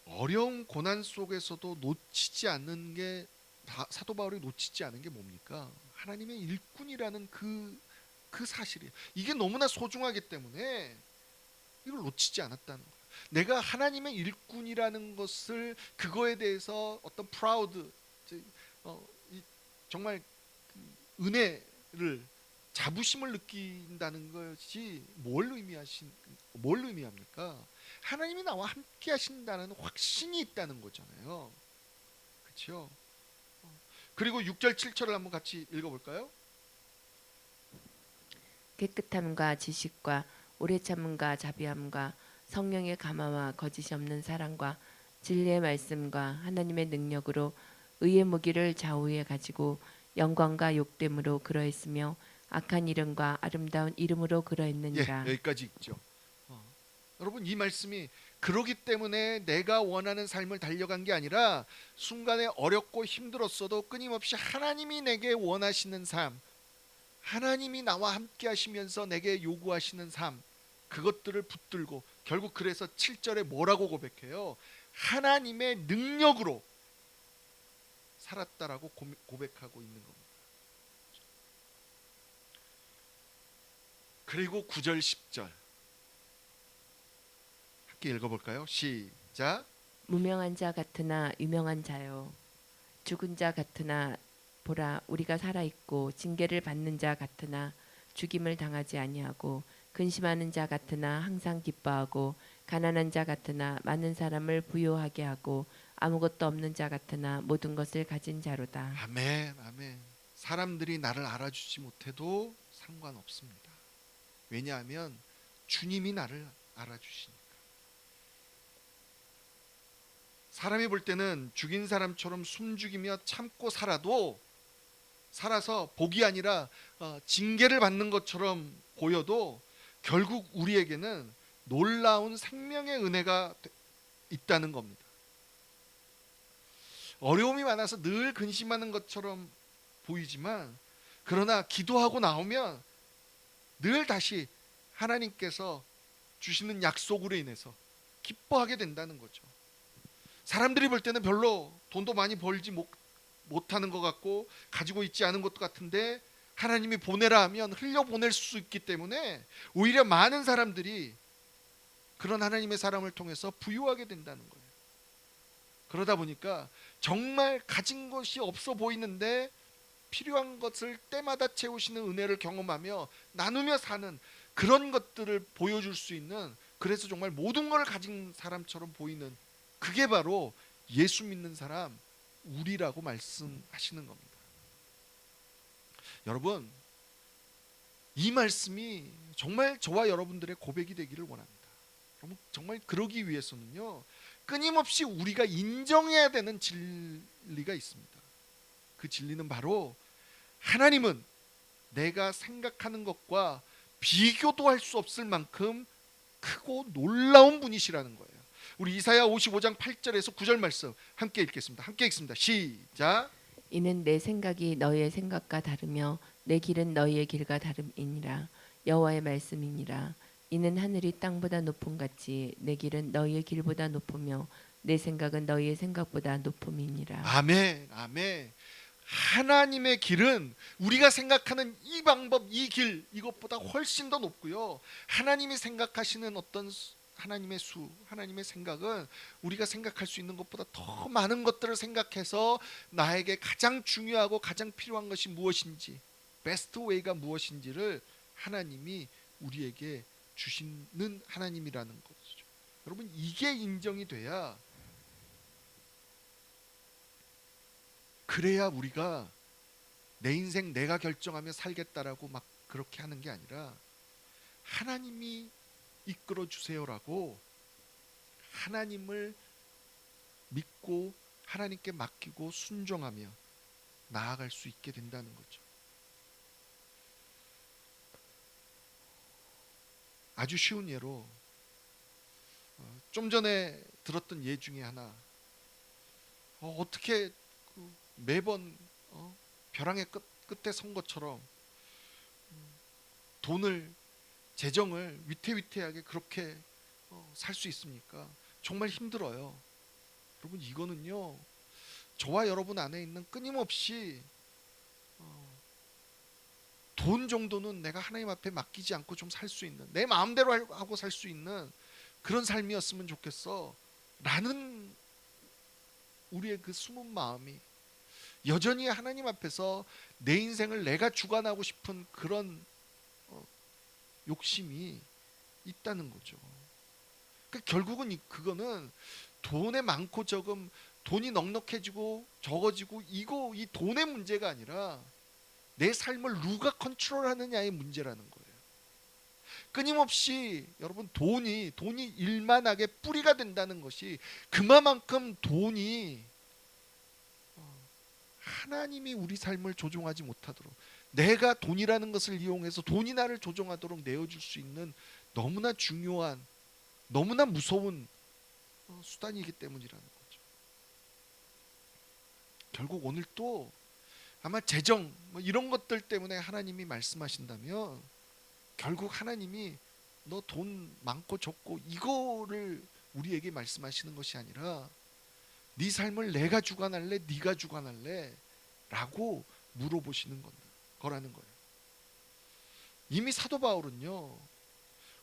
S1: 어려운 고난 속에서도 놓치지 않는 게, 사도 바울이 놓치지 않은 게 뭡니까? 하나님의 일꾼이라는 그 사실이에요. 이게 너무나 소중하기 때문에 이걸 놓치지 않았다는 거예요. 내가 하나님의 일꾼이라는 것을, 그거에 대해서 어떤 프라우드, 정말 은혜를, 자부심을 느낀다는 것이 뭘 의미합니까? 하나님이 나와 함께 하신다는 확신이 있다는 거잖아요. 그렇죠? 그리고 6절 7절을 한번 같이 읽어볼까요?
S2: 깨끗함과 지식과 오래 참음과 자비함과 성령의 감화와 거짓이 없는 사랑과 진리의 말씀과 하나님의 능력으로 의의 무기를 좌우에 가지고 영광과 욕됨으로 그러했으며 악한 이름과 아름다운 이름으로
S1: 예,
S2: 그러했느니라.
S1: 여기까지 있죠. 여러분 이 말씀이 그러기 때문에 내가 원하는 삶을 달려간 게 아니라 순간에 어렵고 힘들었어도 끊임없이 하나님이 내게 원하시는 삶, 하나님이 나와 함께 하시면서 내게 요구하시는 삶, 그것들을 붙들고 결국 그래서 7절에 뭐라고 고백해요? 하나님의 능력으로 살았다라고 고백하고 있는 겁니다. 그리고 9절 10절 함께 읽어볼까요? 시작.
S2: 무명한 자 같으나 유명한 자요, 죽은 자 같으나 보라 우리가 살아 있고, 징계를 받는 자 같으나 죽임을 당하지 아니하고, 근심하는 자 같으나 항상 기뻐하고, 가난한 자 같으나 많은 사람을 부요하게 하고, 아무것도 없는 자 같으나 모든 것을 가진 자로다.
S1: 아멘, 아멘. 사람들이 나를 알아주지 못해도 상관없습니다. 왜냐하면 주님이 나를 알아주시니까. 사람이 볼 때는 죽인 사람처럼 숨죽이며 참고 살아서 복이 아니라 징계를 받는 것처럼 보여도 결국 우리에게는 놀라운 생명의 은혜가 있다는 겁니다. 어려움이 많아서 늘 근심하는 것처럼 보이지만, 그러나 기도하고 나오면 늘 다시 하나님께서 주시는 약속으로 인해서 기뻐하게 된다는 거죠. 사람들이 볼 때는 별로 돈도 많이 벌지 못하는 것 같고 가지고 있지 않은 것 같은데, 하나님이 보내라 하면 흘려보낼 수 있기 때문에 오히려 많은 사람들이 그런 하나님의 사람을 통해서 부유하게 된다는 거예요. 그러다 보니까 정말 가진 것이 없어 보이는데 필요한 것을 때마다 채우시는 은혜를 경험하며 나누며 사는 그런 것들을 보여줄 수 있는, 그래서 정말 모든 걸 가진 사람처럼 보이는, 그게 바로 예수 믿는 사람 우리라고 말씀하시는 겁니다. 여러분, 이 말씀이 정말 저와 여러분들의 고백이 되기를 원합니다. 여러분, 정말 그러기 위해서는요, 끊임없이 우리가 인정해야 되는 진리가 있습니다. 그 진리는 바로 하나님은 내가 생각하는 것과 비교도 할 수 없을 만큼 크고 놀라운 분이시라는 거예요. 우리 이사야 55장 8절에서 9절 말씀 함께 읽겠습니다. 함께 읽습니다. 시작.
S2: 이는 내 생각이 너희의 생각과 다르며 내 길은 너희의 길과 다름이니라. 여호와의 말씀이니라. 이는 하늘이 땅보다 높음 같이 내 길은 너희의 길보다 높으며 내 생각은 너희의 생각보다 높음이니라.
S1: 아멘, 아멘. 하나님의 길은 우리가 생각하는 이 방법, 이 길, 이것보다 훨씬 더 높고요. 하나님이 생각하시는 어떤 하나님의 하나님의 생각은 우리가 생각할 수 있는 것보다 더 많은 것들을 생각해서 나에게 가장 중요하고 가장 필요한 것이 무엇인지, 베스트 웨이가 무엇인지를 하나님이 우리에게 주시는 하나님이라는 거죠. 여러분, 이게 인정이 돼야, 그래야 우리가 내 인생 내가 결정하며 살겠다라고 막 그렇게 하는 게 아니라, 하나님이 이끌어 주세요라고 하나님을 믿고 하나님께 맡기고 순종하며 나아갈 수 있게 된다는 거죠. 아주 쉬운 예로 좀 전에 들었던 예 중에 하나, 어떻게 매번 벼랑의 끝에 선 것처럼 돈을, 재정을 위태위태하게 그렇게 살 수 있습니까? 정말 힘들어요. 여러분, 이거는요, 저와 여러분 안에 있는 끊임없이 돈 정도는 내가 하나님 앞에 맡기지 않고 좀 살 수 있는, 내 마음대로 하고 살 수 있는 그런 삶이었으면 좋겠어 라는 우리의 그 숨은 마음이, 여전히 하나님 앞에서 내 인생을 내가 주관하고 싶은 그런 욕심이 있다는 거죠. 그러니까 결국은 그거는 돈의 많고 적음, 돈이 넉넉해지고 적어지고 이 돈의 문제가 아니라 내 삶을 누가 컨트롤하느냐의 문제라는 거예요. 끊임없이 여러분 돈이 일만하게 뿌리가 된다는 것이 그만큼 돈이 하나님이 우리 삶을 조종하지 못하도록, 내가 돈이라는 것을 이용해서 돈이 나를 조종하도록 내어줄 수 있는 너무나 중요한, 너무나 무서운 수단이기 때문이라는 거죠. 결국 오늘 또 아마 재정 이런 것들 때문에 하나님이 말씀하신다면, 결국 하나님이 너 돈 많고 적고 이거를 우리에게 말씀하시는 것이 아니라 네 삶을 내가 주관할래 네가 주관할래 라고 물어보시는 거라는 거예요. 이미 사도 바울은요,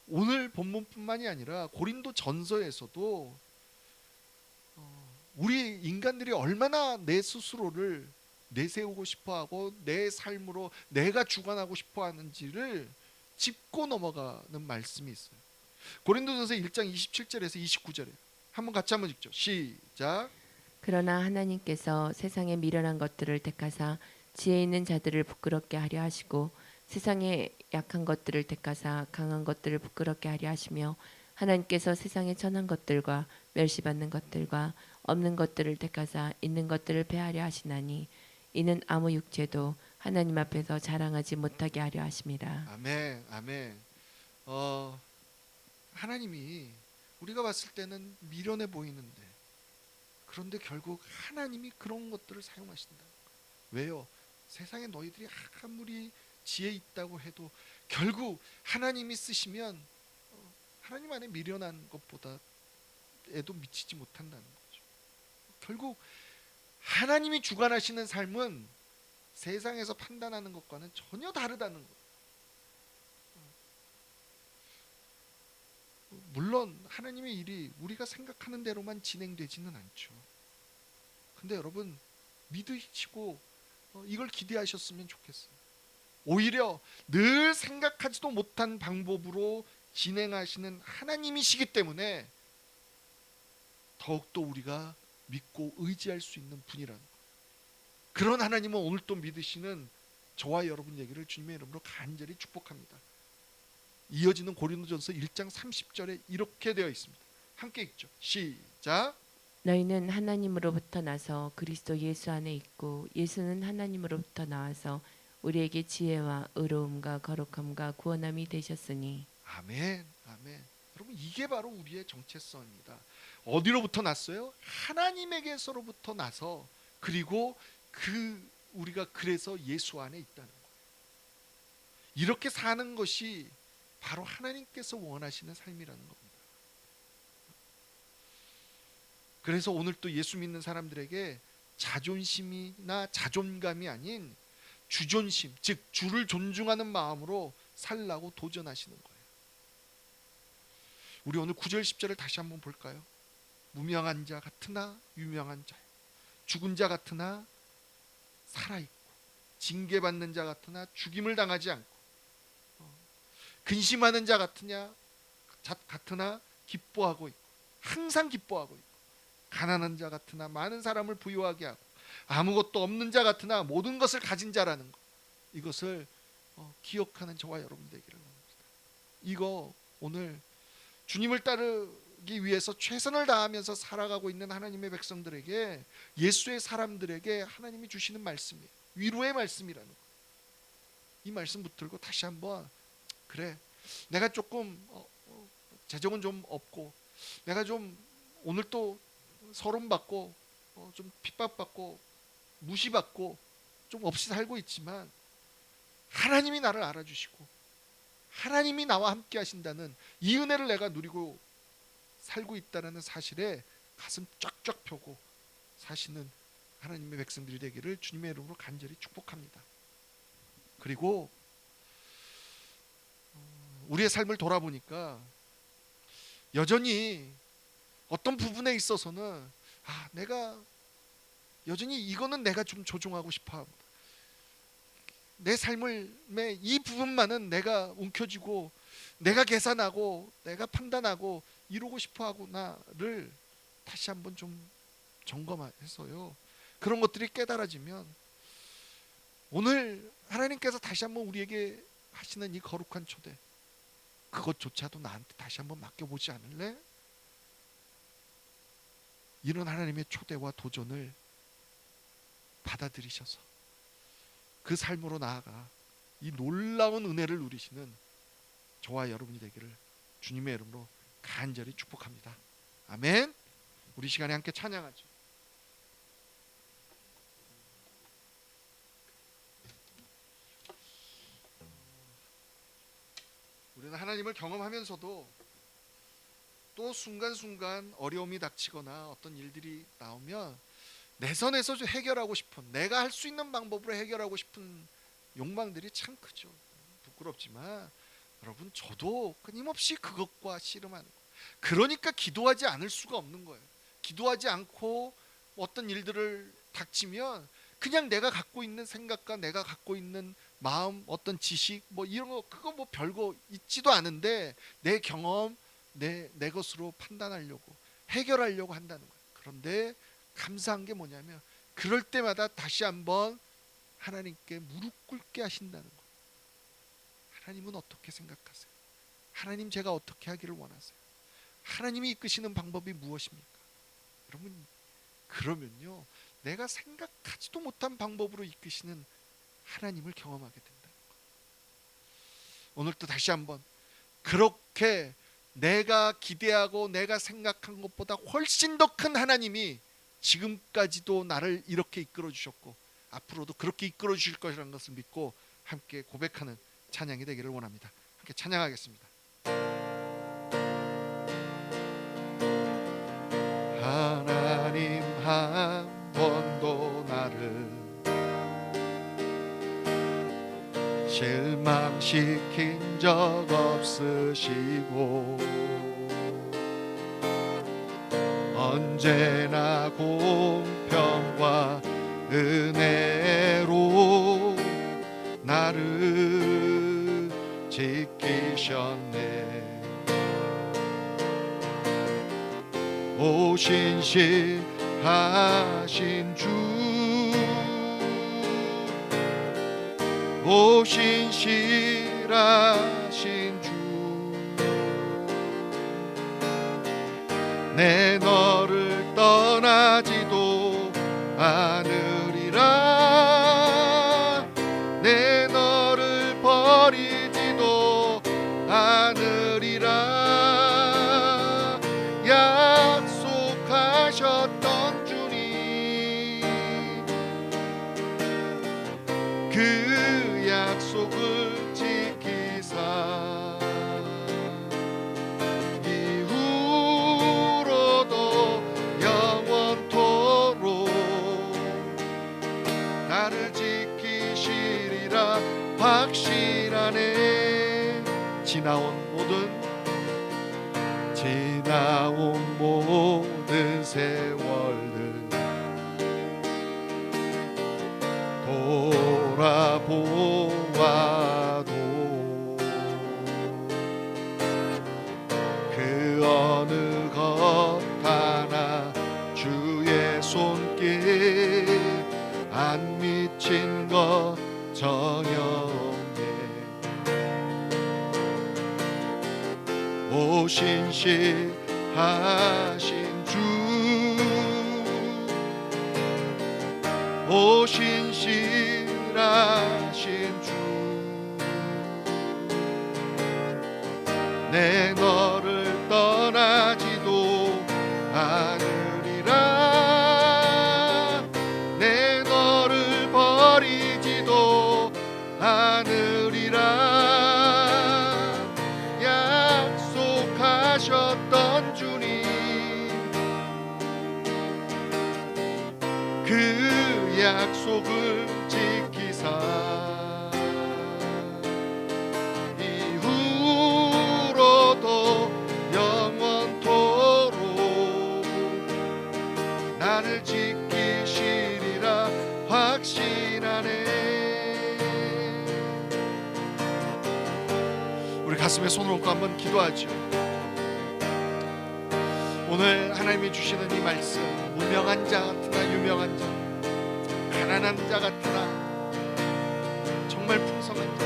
S1: 오늘 본문뿐만이 아니라 고린도 전서에서도 우리 인간들이 얼마나 내 스스로를 내세우고 싶어하고 내 삶으로 내가 주관하고 싶어하는지를 짚고 넘어가는 말씀이 있어요. 고린도전서 1장 27절에서 29절에 한번 같이 한번 읽죠. 시작.
S2: 그러나 하나님께서 세상의 미련한 것들을 택하사 지혜 있는 자들을 부끄럽게 하려 하시고 세상의 약한 것들을 택하사 강한 것들을 부끄럽게 하려 하시며 하나님께서 세상의 천한 것들과 멸시받는 것들과 없는 것들을 택하사 있는 것들을 패하려 하시나니 이는 아무 육체도 하나님 앞에서 자랑하지 못하게 하려 하심이라.
S1: 아멘, 아멘. 하나님이 우리가 봤을 때는 미련해 보이는데, 그런데 결국 하나님이 그런 것들을 사용하신다. 왜요? 세상에 너희들이 아무리 지혜 있다고 해도 결국 하나님이 쓰시면 하나님 안에 미련한 것보다 에도 미치지 못한다는 거죠. 결국 하나님이 주관하시는 삶은 세상에서 판단하는 것과는 전혀 다르다는 거예요. 물론 하나님의 일이 우리가 생각하는 대로만 진행되지는 않죠. 근데 여러분 믿으시고 이걸 기대하셨으면 좋겠어요. 오히려 늘 생각하지도 못한 방법으로 진행하시는 하나님이시기 때문에 더욱더 우리가 믿고 의지할 수 있는 분이라는 거예요. 그런 하나님은 오늘 또 믿으시는 저와 여러분 얘기를 주님의 이름으로 간절히 축복합니다. 이어지는 고린도전서 1장 30절에 이렇게 되어 있습니다. 함께 읽죠. 시작.
S2: 너희는 하나님으로부터 나서 그리스도 예수 안에 있고 예수는 하나님으로부터 나와서 우리에게 지혜와 의로움과 거룩함과 구원함이 되셨으니.
S1: 아멘, 아멘. 여러분 이게 바로 우리의 정체성입니다. 어디로부터 났어요? 하나님에게서로부터 나서, 그리고 우리가 그래서 예수 안에 있다는 거예요. 이렇게 사는 것이 바로 하나님께서 원하시는 삶이라는 겁니다. 그래서 오늘 또 예수 믿는 사람들에게 자존심이나 자존감이 아닌 주존심, 즉 주를 존중하는 마음으로 살라고 도전하시는 거예요. 우리 오늘 9절 10절을 다시 한번 볼까요? 무명한 자 같으나 유명한 자, 죽은 자 같으나 살아있고, 징계받는 자 같으나 죽임을 당하지 않고, 근심하는 자 같으나 기뻐하고 있고, 항상 기뻐하고 있고, 가난한 자 같으나 많은 사람을 부유하게 하고, 아무것도 없는 자 같으나 모든 것을 가진 자라는 것, 이것을 기억하는 저와 여러분 되기를 원합니다. 이거 오늘 주님을 따르기 위해서 최선을 다하면서 살아가고 있는 하나님의 백성들에게, 예수의 사람들에게 하나님이 주시는 말씀이에요. 위로의 말씀이라는 거. 이 말씀 붙들고 다시 한번, 그래, 내가 조금 재정은 좀 없고, 내가 좀 오늘 또 서론받고 좀 핍박받고 무시받고 좀 없이 살고 있지만 하나님이 나를 알아주시고 하나님이 나와 함께 하신다는 이 은혜를 내가 누리고 살고 있다는 사실에 가슴 쫙쫙 펴고 사시는 하나님의 백성들이 되기를 주님의 이름으로 간절히 축복합니다. 그리고 우리의 삶을 돌아보니까 여전히 어떤 부분에 있어서는 내가 여전히 이거는 내가 좀 조종하고 싶어 합니다. 내 삶의 이 부분만은 내가 움켜쥐고 내가 계산하고 내가 판단하고 이루고 싶어 하구나를 다시 한번 좀 점검해서요, 그런 것들이 깨달아지면 오늘 하나님께서 다시 한번 우리에게 하시는 이 거룩한 초대, 그것조차도 나한테 다시 한번 맡겨보지 않을래? 이런 하나님의 초대와 도전을 받아들이셔서 그 삶으로 나아가 이 놀라운 은혜를 누리시는 저와 여러분이 되기를 주님의 이름으로 간절히 축복합니다. 아멘. 우리 시간에 함께 찬양하죠. 우리는 하나님을 경험하면서도 또 순간순간 어려움이 닥치거나 어떤 일들이 나오면 내 선에서 좀 해결하고 싶은, 내가 할 수 있는 방법으로 해결하고 싶은 욕망들이 참 크죠. 부끄럽지만 여러분, 저도 끊임없이 그것과 씨름하는 거예요. 그러니까 기도하지 않을 수가 없는 거예요. 기도하지 않고 어떤 일들을 닥치면 그냥 내가 갖고 있는 생각과 내가 갖고 있는 마음, 어떤 지식 뭐 이런 거, 그거 뭐 별거 있지도 않은데 내 경험, 내 것으로 판단하려고, 해결하려고 한다는 거예요. 그런데 감사한 게 뭐냐면 그럴 때마다 다시 한번 하나님께 무릎 꿇게 하신다는 거예요. 하나님은 어떻게 생각하세요? 하나님, 제가 어떻게 하기를 원하세요? 하나님이 이끄시는 방법이 무엇입니까? 여러분, 그러면요, 내가 생각하지도 못한 방법으로 이끄시는 하나님을 경험하게 된다는 거예요. 오늘도 다시 한번 그렇게 내가 기대하고 내가 생각한 것보다 훨씬 더 큰 하나님이 지금까지도 나를 이렇게 이끌어 주셨고 앞으로도 그렇게 이끌어 주실 것이라는 것을 믿고 함께 고백하는 찬양이 되기를 원합니다. 함께 찬양하겠습니다. 하나님, 한 번도 나를 실망시킨 적 없으시고 언제나 공평과 은혜로 나를 지키셨네. 오신실하신 주, 오신실하신 주, 내 너를 떠나지도 않으리라. 내 너를 버리지도 않으리라. 약속하셨던 주님, 그 약속을 지키사 이후로도 영원토록 나를 지키시리라 확실하네. 지나온 모든 세월을 돌아보아도 그 어느 것 하나 주의 손길 안 미친 것 전혀 없네. 오신실하신 주, 오신실하신 주, 내 너를 떠나지도 않으리라. 내 너를 버리지도 않으리라. 약속하셨던 주님, 그 약속을 지키사 이후로도 영원토록 나를 지키시리라 확신하네. 우리 가슴에 손을 얹고 한번 기도하죠. 오늘 하나님이 주시는 이 말씀, 무명한 자 같으나 유명한 자, 가난한 자 같으나 정말 풍성한 자,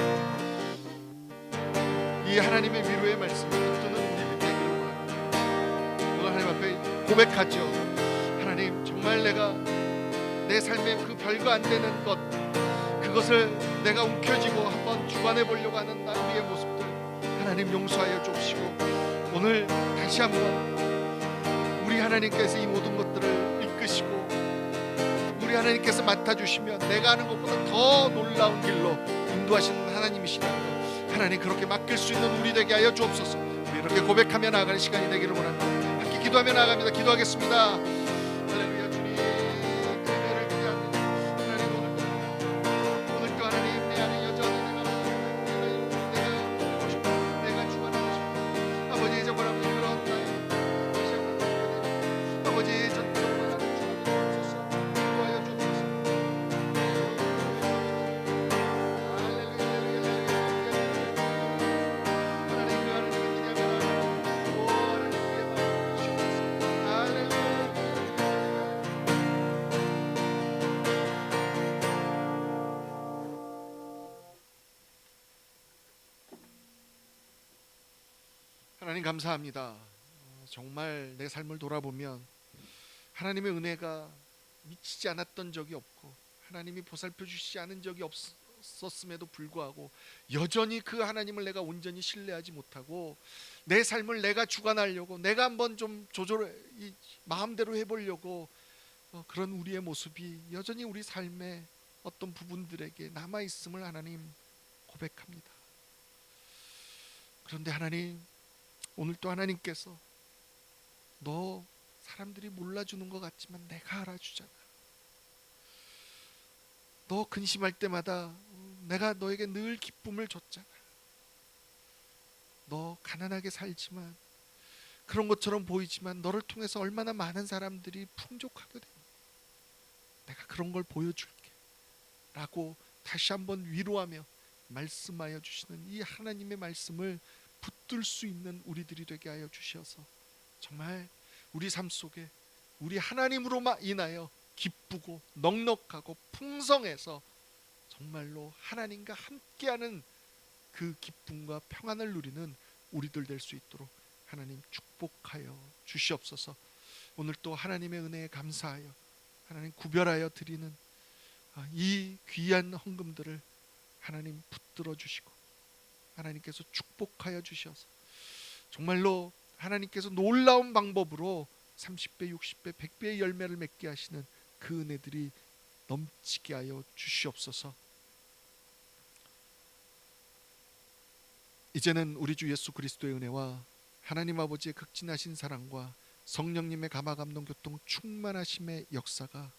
S1: 이 하나님의 위로의 말씀을 붙드는 우리 되기를 원합니다. 오늘 하나님 앞에 고백하죠. 하나님, 정말 내가 내 삶에 그 별거 안 되는 것, 그것을 내가 움켜쥐고 한번 주관해 보려고 하는 우리의 모습들 하나님 용서하여 주시고, 오늘 다시 한번 우리 하나님께서 이 모든 것들을 이끄시고 우리 하나님께서 맡아주시면 내가 하는 것보다 더 놀라운 길로 인도하시는 하나님이시라는 것, 하나님 그렇게 맡길 수 있는 우리 되게 하여 주옵소서. 우리 이렇게 고백하며 나아가는 시간이 되기를 원합니다. 함께 기도하며 나아갑니다. 기도하겠습니다. 할렐루야. 주님, 은혜를 기대하는 하나님, 오늘도 하나님 내 안에 여전히 내가 보고 싶고 내가 주관하고 싶고 아버지, 정말 아버지 그런 나의 다시 한번 아버지, 정말 나를 주관하여 주옵소서. 기도하여 주옵소서. 하나님 감사합니다. 정말 내 삶을 돌아보면 하나님의 은혜가 미치지 않았던 적이 없고 하나님이 보살펴 주시지 않은 적이 없었음에도 불구하고 여전히 그 하나님을 내가 온전히 신뢰하지 못하고 내 삶을 내가 주관하려고 내가 한번 좀 마음대로 해보려고 그런 우리의 모습이 여전히 우리 삶의 어떤 부분들에게 남아있음을 하나님 고백합니다. 그런데 하나님, 오늘 또 하나님께서 너 사람들이 몰라주는 것 같지만 내가 알아주잖아. 너 근심할 때마다 내가 너에게 늘 기쁨을 줬잖아. 너 가난하게 살지만 그런 것처럼 보이지만 너를 통해서 얼마나 많은 사람들이 풍족하게 돼. 내가 그런 걸 보여줄게 라고 다시 한번 위로하며 말씀하여 주시는 이 하나님의 말씀을 붙들 수 있는 우리들이 되게 하여 주셔서 정말 우리 삶 속에 우리 하나님으로 인하여 기쁘고 넉넉하고 풍성해서 정말로 하나님과 함께하는 그 기쁨과 평안을 누리는 우리들 될 수 있도록 하나님 축복하여 주시옵소서. 오늘 또 하나님의 은혜에 감사하여 하나님 구별하여 드리는 이 귀한 헌금들을 하나님 붙들어 주시고 하나님께서 축복하여 주셔서 정말로 하나님께서 놀라운 방법으로 30배, 60배, 100배의 열매를 맺게 하시는 그 은혜들이 넘치게 하여 주시옵소서. 이제는 우리 주 예수 그리스도의 은혜와 하나님 아버지의 극진하신 사랑과 성령님의 감화감동 교통 충만하심의 역사가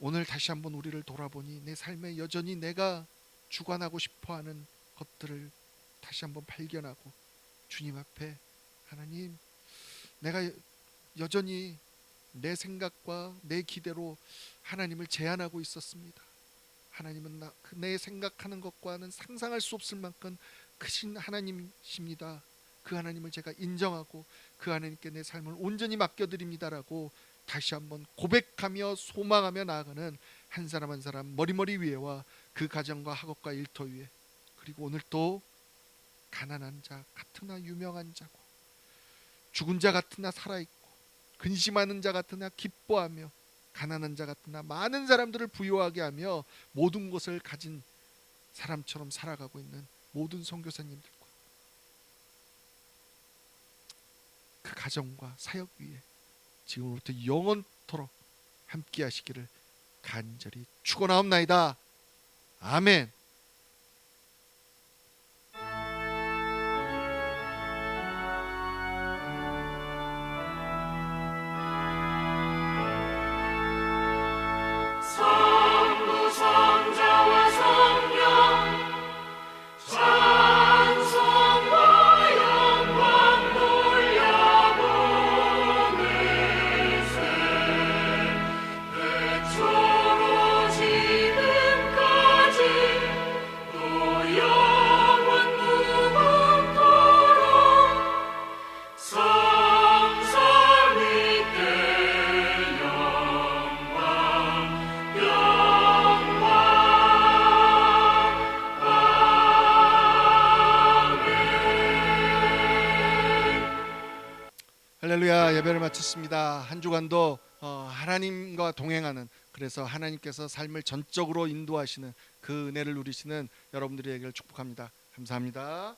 S1: 오늘 다시 한번 우리를 돌아보니 내 삶에 여전히 내가 주관하고 싶어하는 것들을 다시 한번 발견하고 주님 앞에 하나님, 내가 여전히 내 생각과 내 기대로 하나님을 제한하고 있었습니다. 하나님은 내 생각하는 것과는 상상할 수 없을 만큼 크신 하나님이십니다. 그 하나님을 제가 인정하고 그 하나님께 내 삶을 온전히 맡겨드립니다라고 다시 한번 고백하며 소망하며 나아가는 한 사람 한 사람 머리머리 위에와 그 가정과 학업과 일터 위에, 그리고 오늘 또 가난한 자 같으나 유명한 자고 죽은 자 같으나 살아있고 근심하는 자 같으나 기뻐하며 가난한 자 같으나 많은 사람들을 부유하게 하며 모든 것을 가진 사람처럼 살아가고 있는 모든 선교사님들과 그 가정과 사역 위에 지금부터 영원토록 함께 하시기를 간절히 축원하옵나이다. 아멘.
S3: 지금까지
S1: 마쳤습니다. 한 주간도 하나님과 동행하는, 그래서 하나님께서 삶을 전적으로 인도하시는 그 은혜를 누리시는 여러분들에게 축복합니다. 감사합니다.